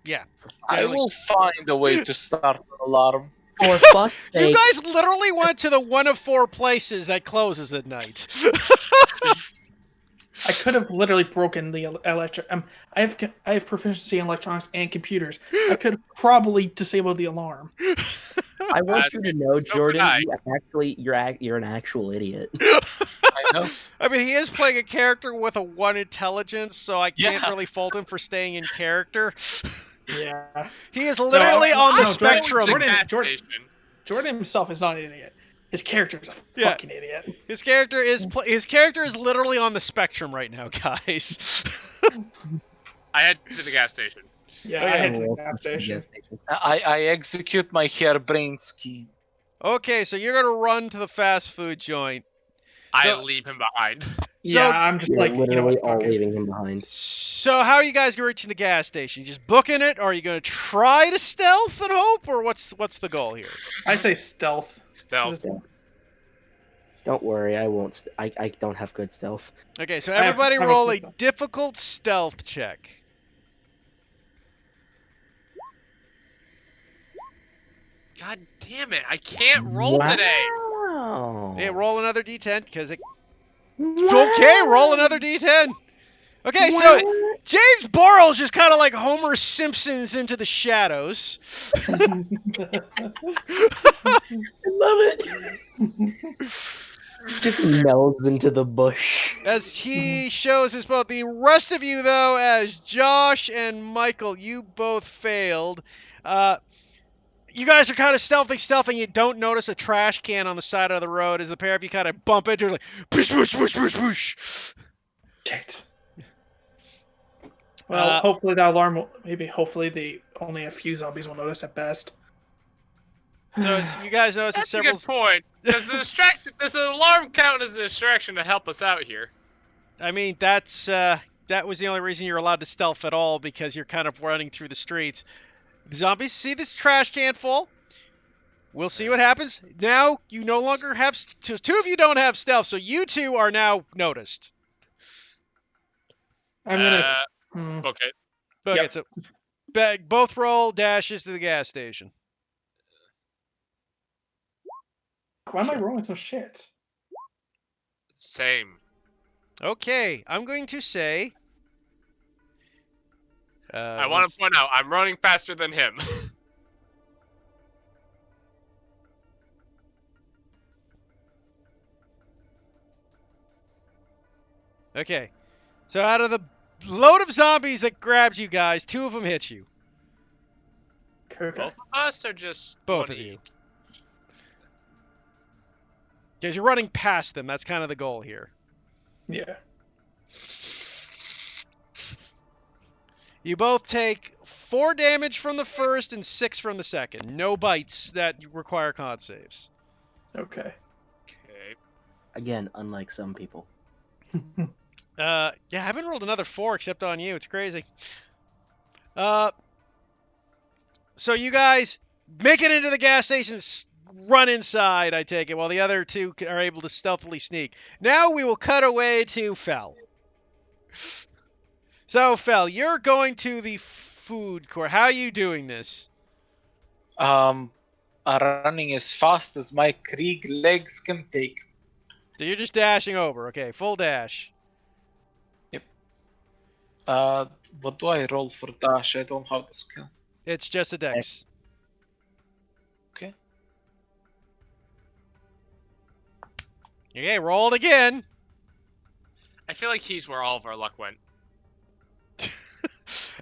Yeah. I Generally- will find a way to start an alarm. For fuck's You sake, guys literally went to the one of 4 places that closes at night. I could have literally broken the electric. I have proficiency in electronics and computers. I could have probably disabled the alarm. I want you to know, So could Jordan, I. you're an actual idiot. I know. I mean, he is playing a character with a 1 intelligence, so I can't Yeah. really fault him for staying in character. Yeah. He is literally No, on the no, Jordan- spectrum. Jordan- Gas Jordan- station. Jordan himself is not an idiot. His character is a Yeah. fucking idiot. His character is literally on the spectrum right now, guys. I head to the gas station. Yeah, Okay. I head to the gas station. I execute my harebrained scheme. Okay, so you're gonna run to the fast food joint. I So- leave him behind. Yeah, I'm just You're like, you know literally what, all fuck it. leaving him behind. So how are you guys reaching the gas station? You just booking it, or are you gonna try to stealth and hope, or what's the goal here? I say stealth. Stealth. Don't worry, I won't. I don't have good stealth. Okay, so I have- everybody I have roll a a pistol. difficult stealth check. God damn it! I can't roll today. Wow. Hey, roll another d10 because it. Okay, roll another d10. Okay, so What? James Borrell's just kind of like Homer Simpson's into the shadows. I love it. Just melds into the bush. As he shows us both. The rest of you, though, as Josh and Michael, you both failed. You guys are kind of stealthing. You don't notice a trash can on the side of the road as the pair of you kind of bump into it, like, push, push, push, push, push. Shit. Well, hopefully that alarm will, hopefully only a few zombies will notice at best. So you guys notice that That's a several. good point. Does the alarm count as a distraction to help us out here? I mean, that was the only reason you're allowed to stealth at all, because you're kind of running through the streets. The zombies see this trash can full. We'll see what happens. Now you no longer have. Two of you don't have stealth, so you two are now noticed. I'm gonna. Book it. Okay, Yep. so both roll dashes to the gas station. Why am I rolling so shit? Same. Okay, I'm going to say. I want to point out, I'm running faster than him. Okay, so out of the load of zombies that grabbed you guys, 2 of them hit you. Okay. Both of us or just Both one of each? you. Because you're running past them. That's kind of the goal here. Yeah. You both take 4 damage from the first and 6 from the second. No bites that require con saves. Okay. Okay. Again, unlike some people. Yeah, I haven't rolled another 4 except on you. It's crazy. So you guys make it into the gas station, run inside, I take it, while the other 2 are able to stealthily sneak. Now we will cut away to Fel. So, Fel, you're going to the food court. How are you doing this? Running as fast as my Krieg legs can take. So you're just dashing over. Okay, full dash. What do I roll for dash? I don't have the skill. It's just a dex. Okay. Okay, roll it again. I feel like he's where all of our luck went.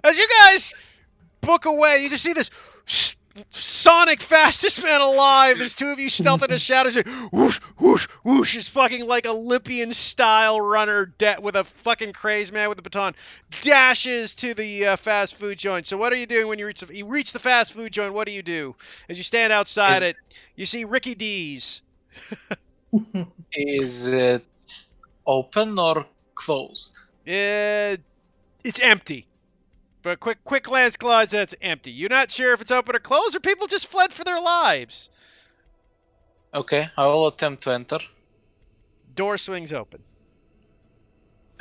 As you guys book away, you just see this Sonic fastest man alive. There's 2 of you stealth in the shadows. Whoosh, whoosh, whoosh. Is fucking like Olympian style runner with a fucking crazy man with a baton. Dashes to the fast food joint. So what are you doing when you reach the fast food joint? What do you do? As you stand outside it, you see Ricky D's. Is it open or closed? It's empty. But quick glance, Claude, it's empty. You're not sure if it's open or closed, or people just fled for their lives. Okay, I will attempt to enter. Door swings open.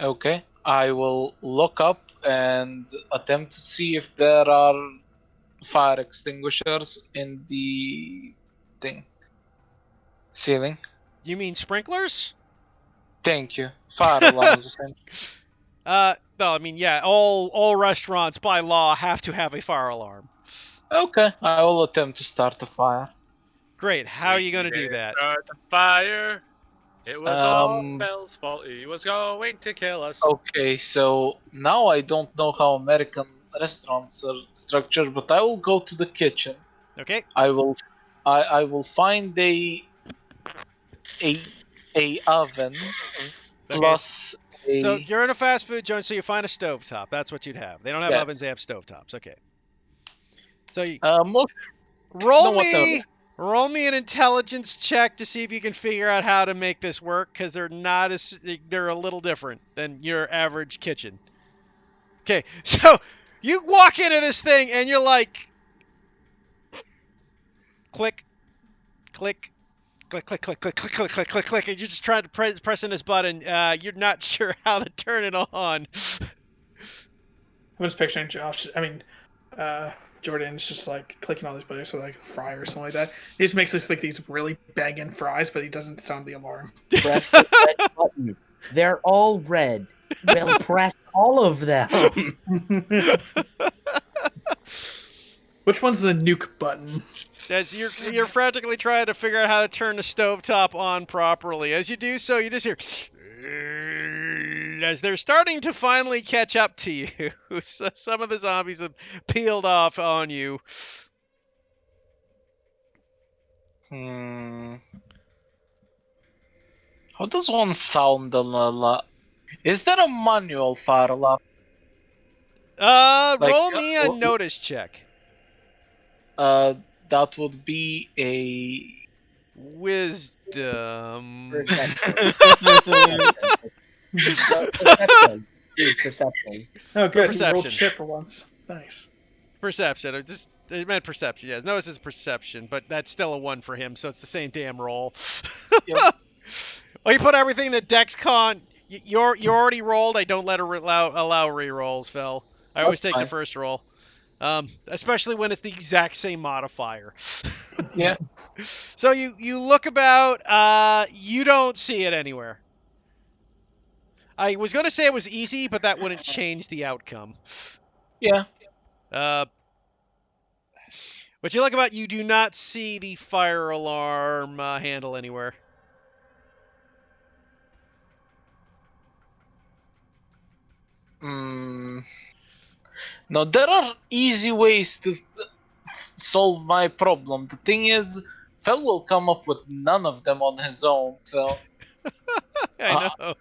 Okay, I will look up and attempt to see if there are fire extinguishers in the ceiling. You mean sprinklers? Thank you. Fire alarms, essentially. No, I mean, yeah, all restaurants by law have to have a fire alarm. Okay, I will attempt to start a fire. Great. How are you going to do didn't that? Start the fire. It was all Um, Bell's fault. He was going to kill us. Okay, so now I don't know how American restaurants are structured, but I will go to the kitchen. Okay. I will find a oven Okay. plus So a you're in a fast food joint, so you find a stovetop. That's what you'd have. They don't have Yes. ovens; they have stovetops. Okay. So you most roll no, whatever. me an intelligence check to see if you can figure out how to make this work, because they're a little different than your average kitchen. Okay. So you walk into this thing and you're like, click, click. Click, click, click, click, click, click, click, click, click, and you're just trying to pressing this button. You're not sure how to turn it on. I'm just picturing Josh. I mean, Jordan's just like clicking all these buttons, so like a fry or something like that. He just makes this like these really banging fries, but he doesn't sound the alarm. Press the red button. They're all red. Well, press all of them. Which one's the nuke button? As you're frantically trying to figure out how to turn the stovetop on properly. As you do so, you just hear as they're starting to finally catch up to you. Some of the zombies have peeled off on you. How does one sound on a lot? Is there a manual fire alarm? Roll me a notice check. That would be a Wisdom. Perception. Perception. Oh, good. He Perception. rolled shit for once. Nice. Perception. It meant perception. Yes, notice is perception, but that's still a 1 for him, so it's the same damn roll. Yep. Oh, you put everything in the Dex Con. You already rolled. I don't let her allow re-rolls, Phil. I always That's take the fine. first roll, especially when it's the exact same modifier. Yeah. So you look about. You don't see it anywhere. I was going to say it was easy, but that wouldn't change the outcome. Yeah. But you look about. You do not see the fire alarm handle anywhere. Now there are easy ways to solve my problem. The thing is, Fel will come up with none of them on his own. So I know.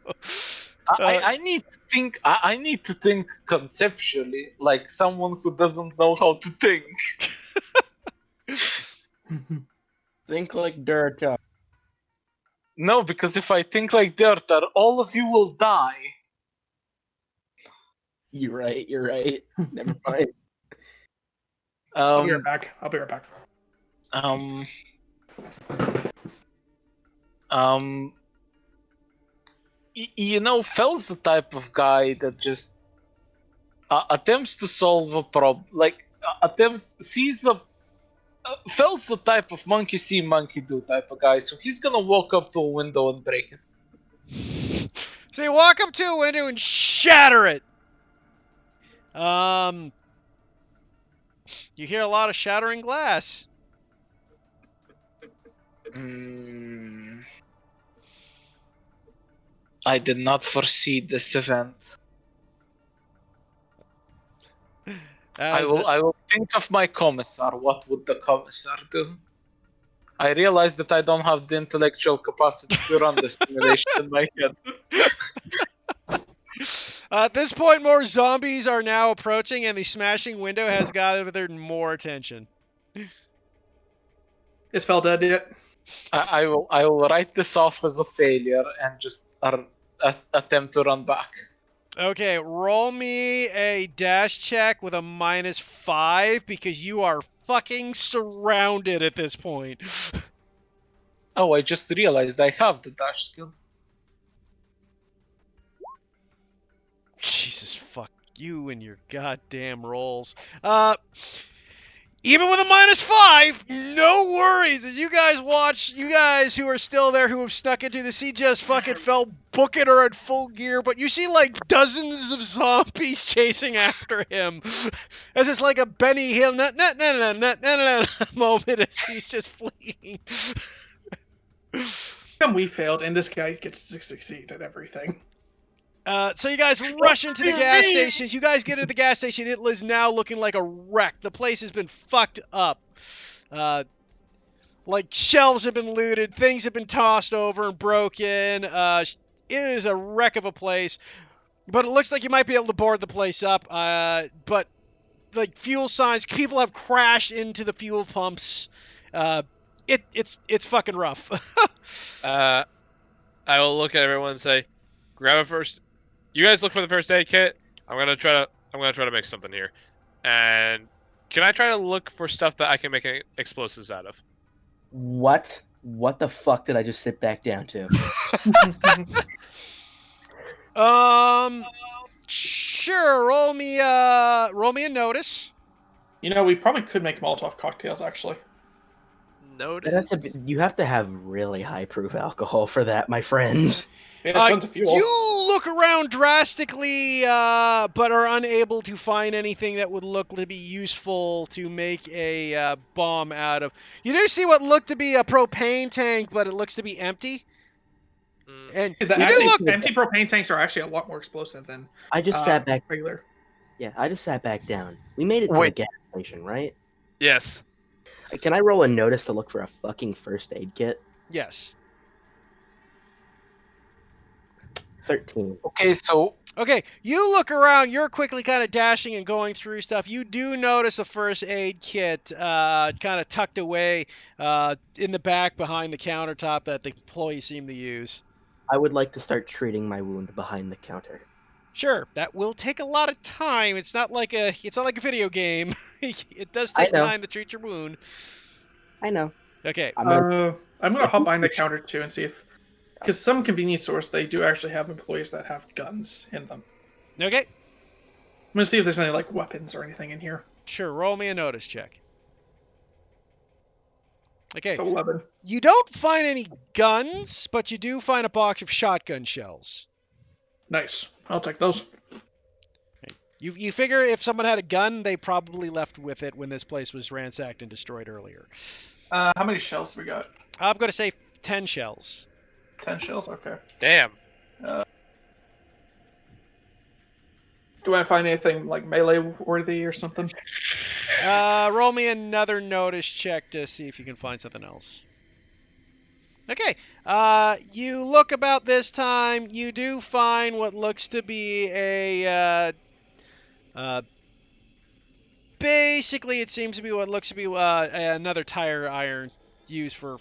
I need to think. I need to think conceptually, like someone who doesn't know how to think. Think like dirt. No, because if I think like Dirtar, all of you will die. You're right. You're right. Never mind. I'll be right back. I'll be right back. You know, Fel's the type of guy that just attempts to solve a problem, sees a. Fel's the type of monkey see, monkey do type of guy, so he's gonna walk up to a window and break it. So you walk up to a window and shatter it. You hear a lot of shattering glass. I did not foresee this event. I will think of my commissar. What would the commissar do? I realize that I don't have the intellectual capacity to run this simulation in my head. At this point, more zombies are now approaching, and the smashing window has gathered more attention. Is Fel dead yet? I will write this off as a failure and just attempt to run back. Okay, roll me a dash check with a -5 because you are fucking surrounded at this point. Oh, I just realized I have the dash skill. Jesus, fuck you and your goddamn rolls. Even with a -5, no worries. As you guys watch, you guys who are still there who have snuck into the sea just fucking fell booking her at full gear, but you see like dozens of zombies chasing after him. As it's like a Benny Hill moment as he's just fleeing. Come, we failed, and this guy gets to succeed at everything. So you guys rush into the gas stations. You guys get into the gas station. It is now looking like a wreck. The place has been fucked up. Like shelves have been looted. Things have been tossed over and broken. It is a wreck of a place. But it looks like you might be able to board the place up. But like fuel signs, people have crashed into the fuel pumps. It's fucking rough. I will look at everyone and say, grab a first. You guys look for the first aid kit. I'm gonna try to make something here. And can I try to look for stuff that I can make explosives out of? What? What the fuck did I just sit back down to? Sure. Roll me a notice. You know, we probably could make Molotov cocktails, actually. Notice. You have to have really high proof alcohol for that, my friend. Yeah, tons of fuel. You look around drastically, but are unable to find anything that would look to be useful to make a bomb out of. You do see what looked to be a propane tank, but it looks to be empty. And you do look. Empty propane tanks are actually a lot more explosive than I just sat back. regular. Yeah, I just sat back down. We made it to the Wait. gas station, right? Yes. Can I roll a notice to look for a fucking first aid kit? Yes. 13. Okay, so Okay, you look around. You're quickly kind of dashing and going through stuff. You do notice a first aid kit kind of tucked away in the back behind the countertop that the employees seem to use. I would like to start treating my wound behind the counter. Sure, that will take a lot of time. It's not like a video game. It does take know. time to treat your wound. I know. Okay. I'm gonna, I'm gonna hop behind the counter too and see if, because some convenience stores they do actually have employees that have guns in them. Okay. I'm gonna see if there's any like weapons or anything in here. Sure. Roll me a notice check. Okay. So 11. You don't find any guns, but you do find a box of shotgun shells. Nice. I'll take those. You figure if someone had a gun, they probably left with it when this place was ransacked and destroyed earlier. How many shells we got? I'm going to say 10 shells. 10 shells. Okay. Damn. Do I find anything like melee worthy or something? Roll me another notice check to see if you can find something else. Okay. You look about this time. You do find what looks to be a basically it seems to be what looks to be another tire iron used for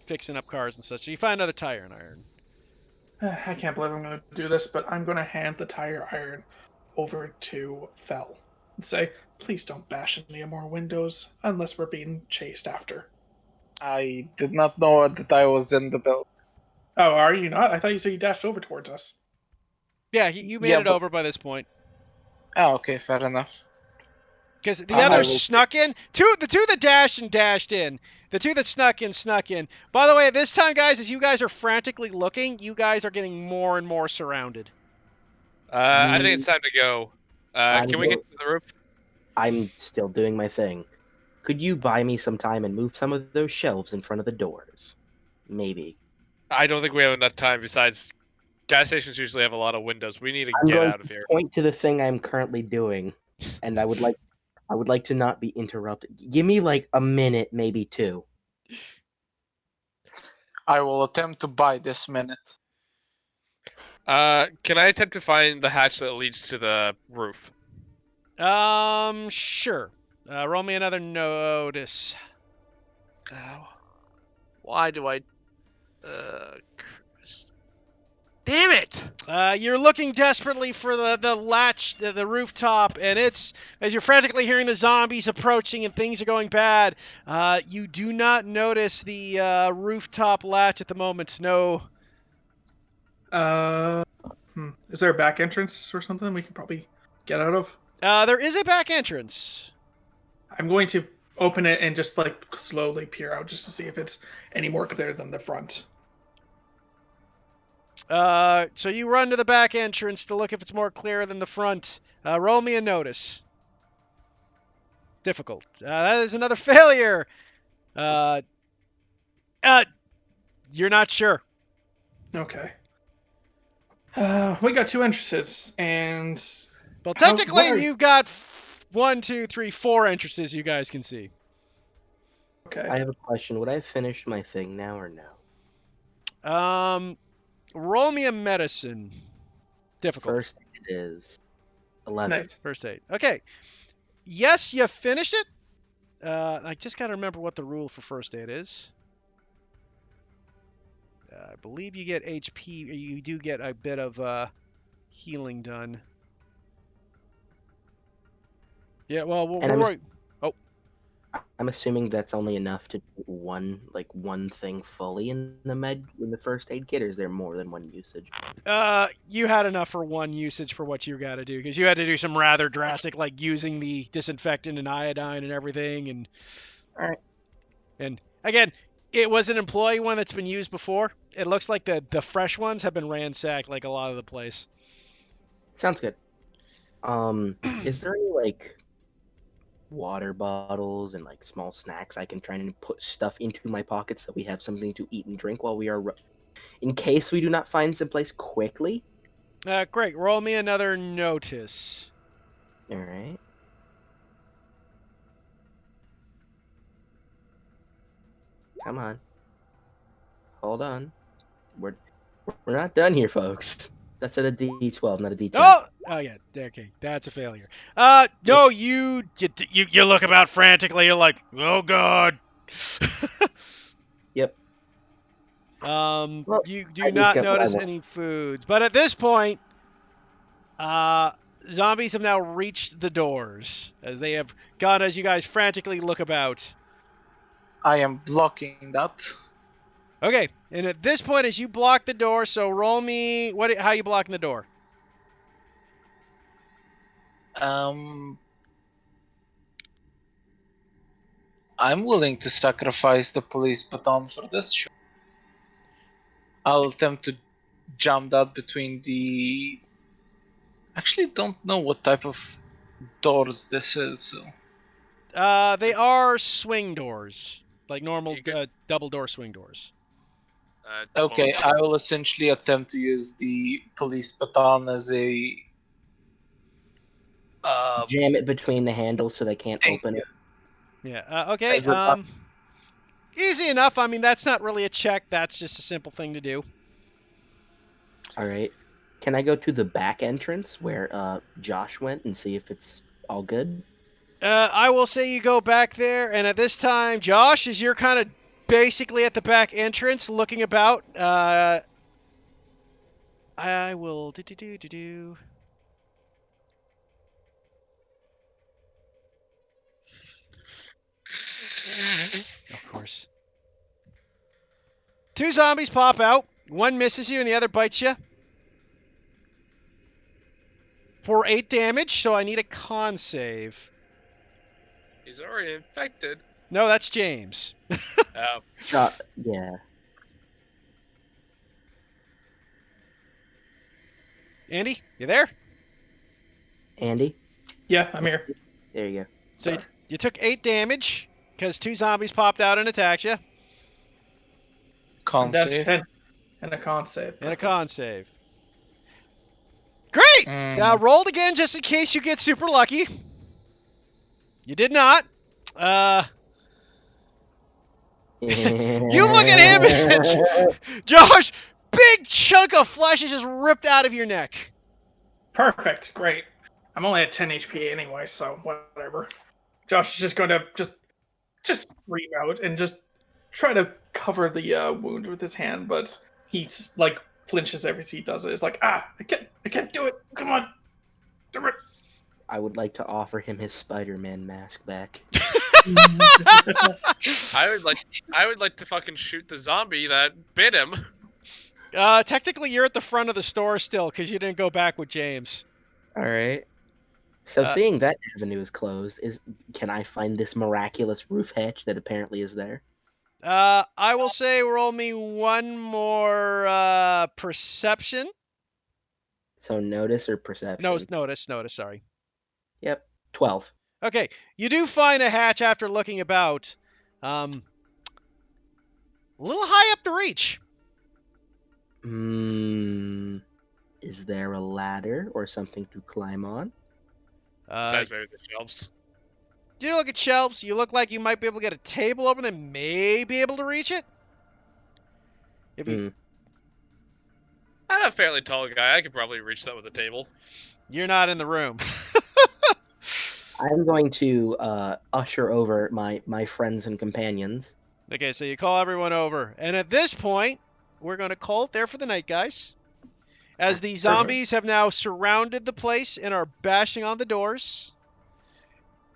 fixing up cars and such. So you find another tire iron. I can't believe I'm going to do this, but I'm going to hand the tire iron over to Fel and say, please don't bash any more windows unless we're being chased after. I did not know that I was in the building. Oh, are you not? I thought you said you dashed over towards us. Yeah, you made Yeah, it but- over by this point. Oh, okay, fair enough. Because the I others will- snuck in. The two that dashed and dashed in. The two that snuck in. By the way, at this time, guys, as you guys are frantically looking, you guys are getting more and more surrounded. I think it's time to go. Can we get to the roof? I'm still doing my thing. Could you buy me some time and move some of those shelves in front of the doors? Maybe. I don't think we have enough time. Besides, gas stations usually have a lot of windows. We need to I'm get going out of here. Point to the thing I'm currently doing, and I would like to not be interrupted. Give me like a minute, maybe two. I will attempt to buy this minute. Can I attempt to find the hatch that leads to the roof? Sure. Roll me another notice. Why do I? Damn it! You're looking desperately for the latch, the rooftop, and it's as you're frantically hearing the zombies approaching and things are going bad. You do not notice the rooftop latch at the moment. No. Is there a back entrance or something we can probably get out of? There is a back entrance. I'm going to open it and just like slowly peer out just to see if it's any more clear than the front. So you run to the back entrance to look if it's more clear than the front. Roll me a notice. Difficult. That is another failure. You're not sure. Okay. We got 2 entrances, and Well, How- technically, what are- you've got 1, 2, 3, 4 entrances you guys can see. okay. I have a question. Would I have finished my thing now or no? Roll me a medicine. Difficult. First it is 11. Nice. First aid. Okay. Yes, you finished it. I just got to remember what the rule for first aid is. I believe you get HP. You do get a bit of healing done. Yeah, well, And I'm Roy, I'm assuming that's only enough to do one thing fully in the first aid kit, or is there more than one usage? you had enough for 1 usage for what you got to do, because you had to do some rather drastic, like using the disinfectant and iodine and everything. And Alright. And again, it was an employee one that's been used before. It looks like the fresh ones have been ransacked like a lot of the place. Sounds good. Is there any like water bottles and like small snacks I can try and put stuff into my pockets so we have something to eat and drink while we are in case we do not find someplace quickly? Great. Roll me another notice. All right. Come on. Hold on. We're not done here, folks. That's at a D12, not a D10. Oh yeah. Okay, that's a failure. No, you look about frantically. You're like, oh god. Yep. Well, You I do just not got what I notice want. any foods, but at this point, zombies have now reached the doors as they have gone. As you guys frantically look about. I am blocking that. Okay, and at this point, as you block the door, so roll me how you blocking the door. I'm willing to sacrifice the police baton for this. Sure. I'll attempt to jump that between the. Actually, don't know what type of doors this is. So. They are swing doors, like normal You could- double door swing doors. Okay, I will essentially attempt to use the police baton as a. Jam it between the handles so they can't Thank open it. Yeah. Okay. As a- Easy enough. I mean, that's not really a check. That's just a simple thing to do. All right. Can I go to the back entrance where Josh went and see if it's all good? I will say you go back there, and at this time, Josh, as you're kind of basically at the back entrance looking about, I will do. Of course. 2 zombies pop out. One misses you and the other bites you. For 8 damage, so I need a con save. He's already infected. No, that's James. Oh, Yeah. Andy, you there? Andy? Yeah, I'm here. There you go. So Sorry. you took 8 damage because 2 zombies popped out and attacked you. Con That's save. 10 and a con save. And a con save. Great! Mm. Now rolled again just in case you get super lucky. You did not. You look at him and Josh, big chunk of flesh is just ripped out of your neck. Perfect. Great. I'm only at 10 HP anyway, so whatever. Josh is just going to just scream out and just try to cover the wound with his hand, but he's like flinches every time he does it. It's like, I can't do it. Come on. Do it. I would like to offer him his Spider-Man mask back. I would like to fucking shoot the zombie that bit him. Technically, you're at the front of the store still because you didn't go back with James. All right. So Uh, seeing that avenue is closed, can I find this miraculous roof hatch that apparently is there? I will say roll me one more perception. So notice or perception? Notice. Sorry. Yep. 12. Okay, you do find a hatch after looking about. A little high up to reach. Is there a ladder or something to climb on? Besides maybe the shelves. You look at shelves. You look like you might be able to get a table open and may be able to reach it. If you, I'm a fairly tall guy. I could probably reach that with a table. You're not in the room. I'm going to usher over my friends and companions. Okay, so you call everyone over. And at this point, we're going to call it there for the night, guys. As the zombies have now surrounded the place and are bashing on the doors.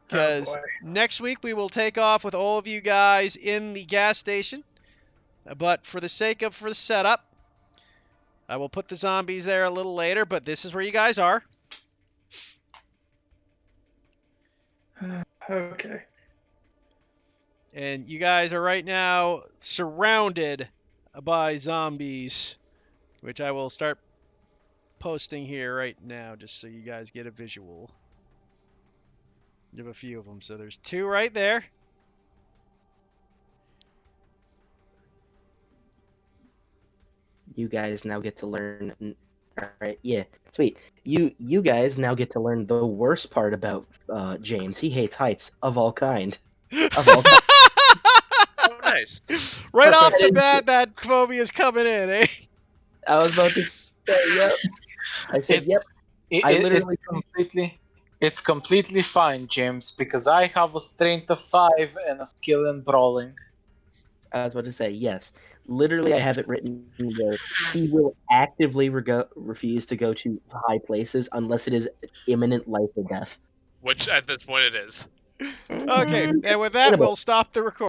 Because boy. next week we will take off with all of you guys in the gas station. But for the sake of the setup, I will put the zombies there a little later, but this is where you guys are. Okay. And you guys are right now surrounded by zombies, which I will start posting here right now just so you guys get a visual. You have a few of them. So there's 2 right there. You guys now get to learn. All right, yeah, sweet. You guys now get to learn the worst part about James. He hates heights of all kind. Of all kind. Oh, nice. Right off Perfect. the bat, that phobia is coming in, eh? I was about to say, yep. I said, yep. I literally It's completely fine, James, because I have a strength of 5 and a skill in brawling. I was about to say, yes. Literally, I have it written where he will actively refuse to go to high places unless it is imminent life or death. Which at this point it is. Okay, and with that, we'll stop the recording.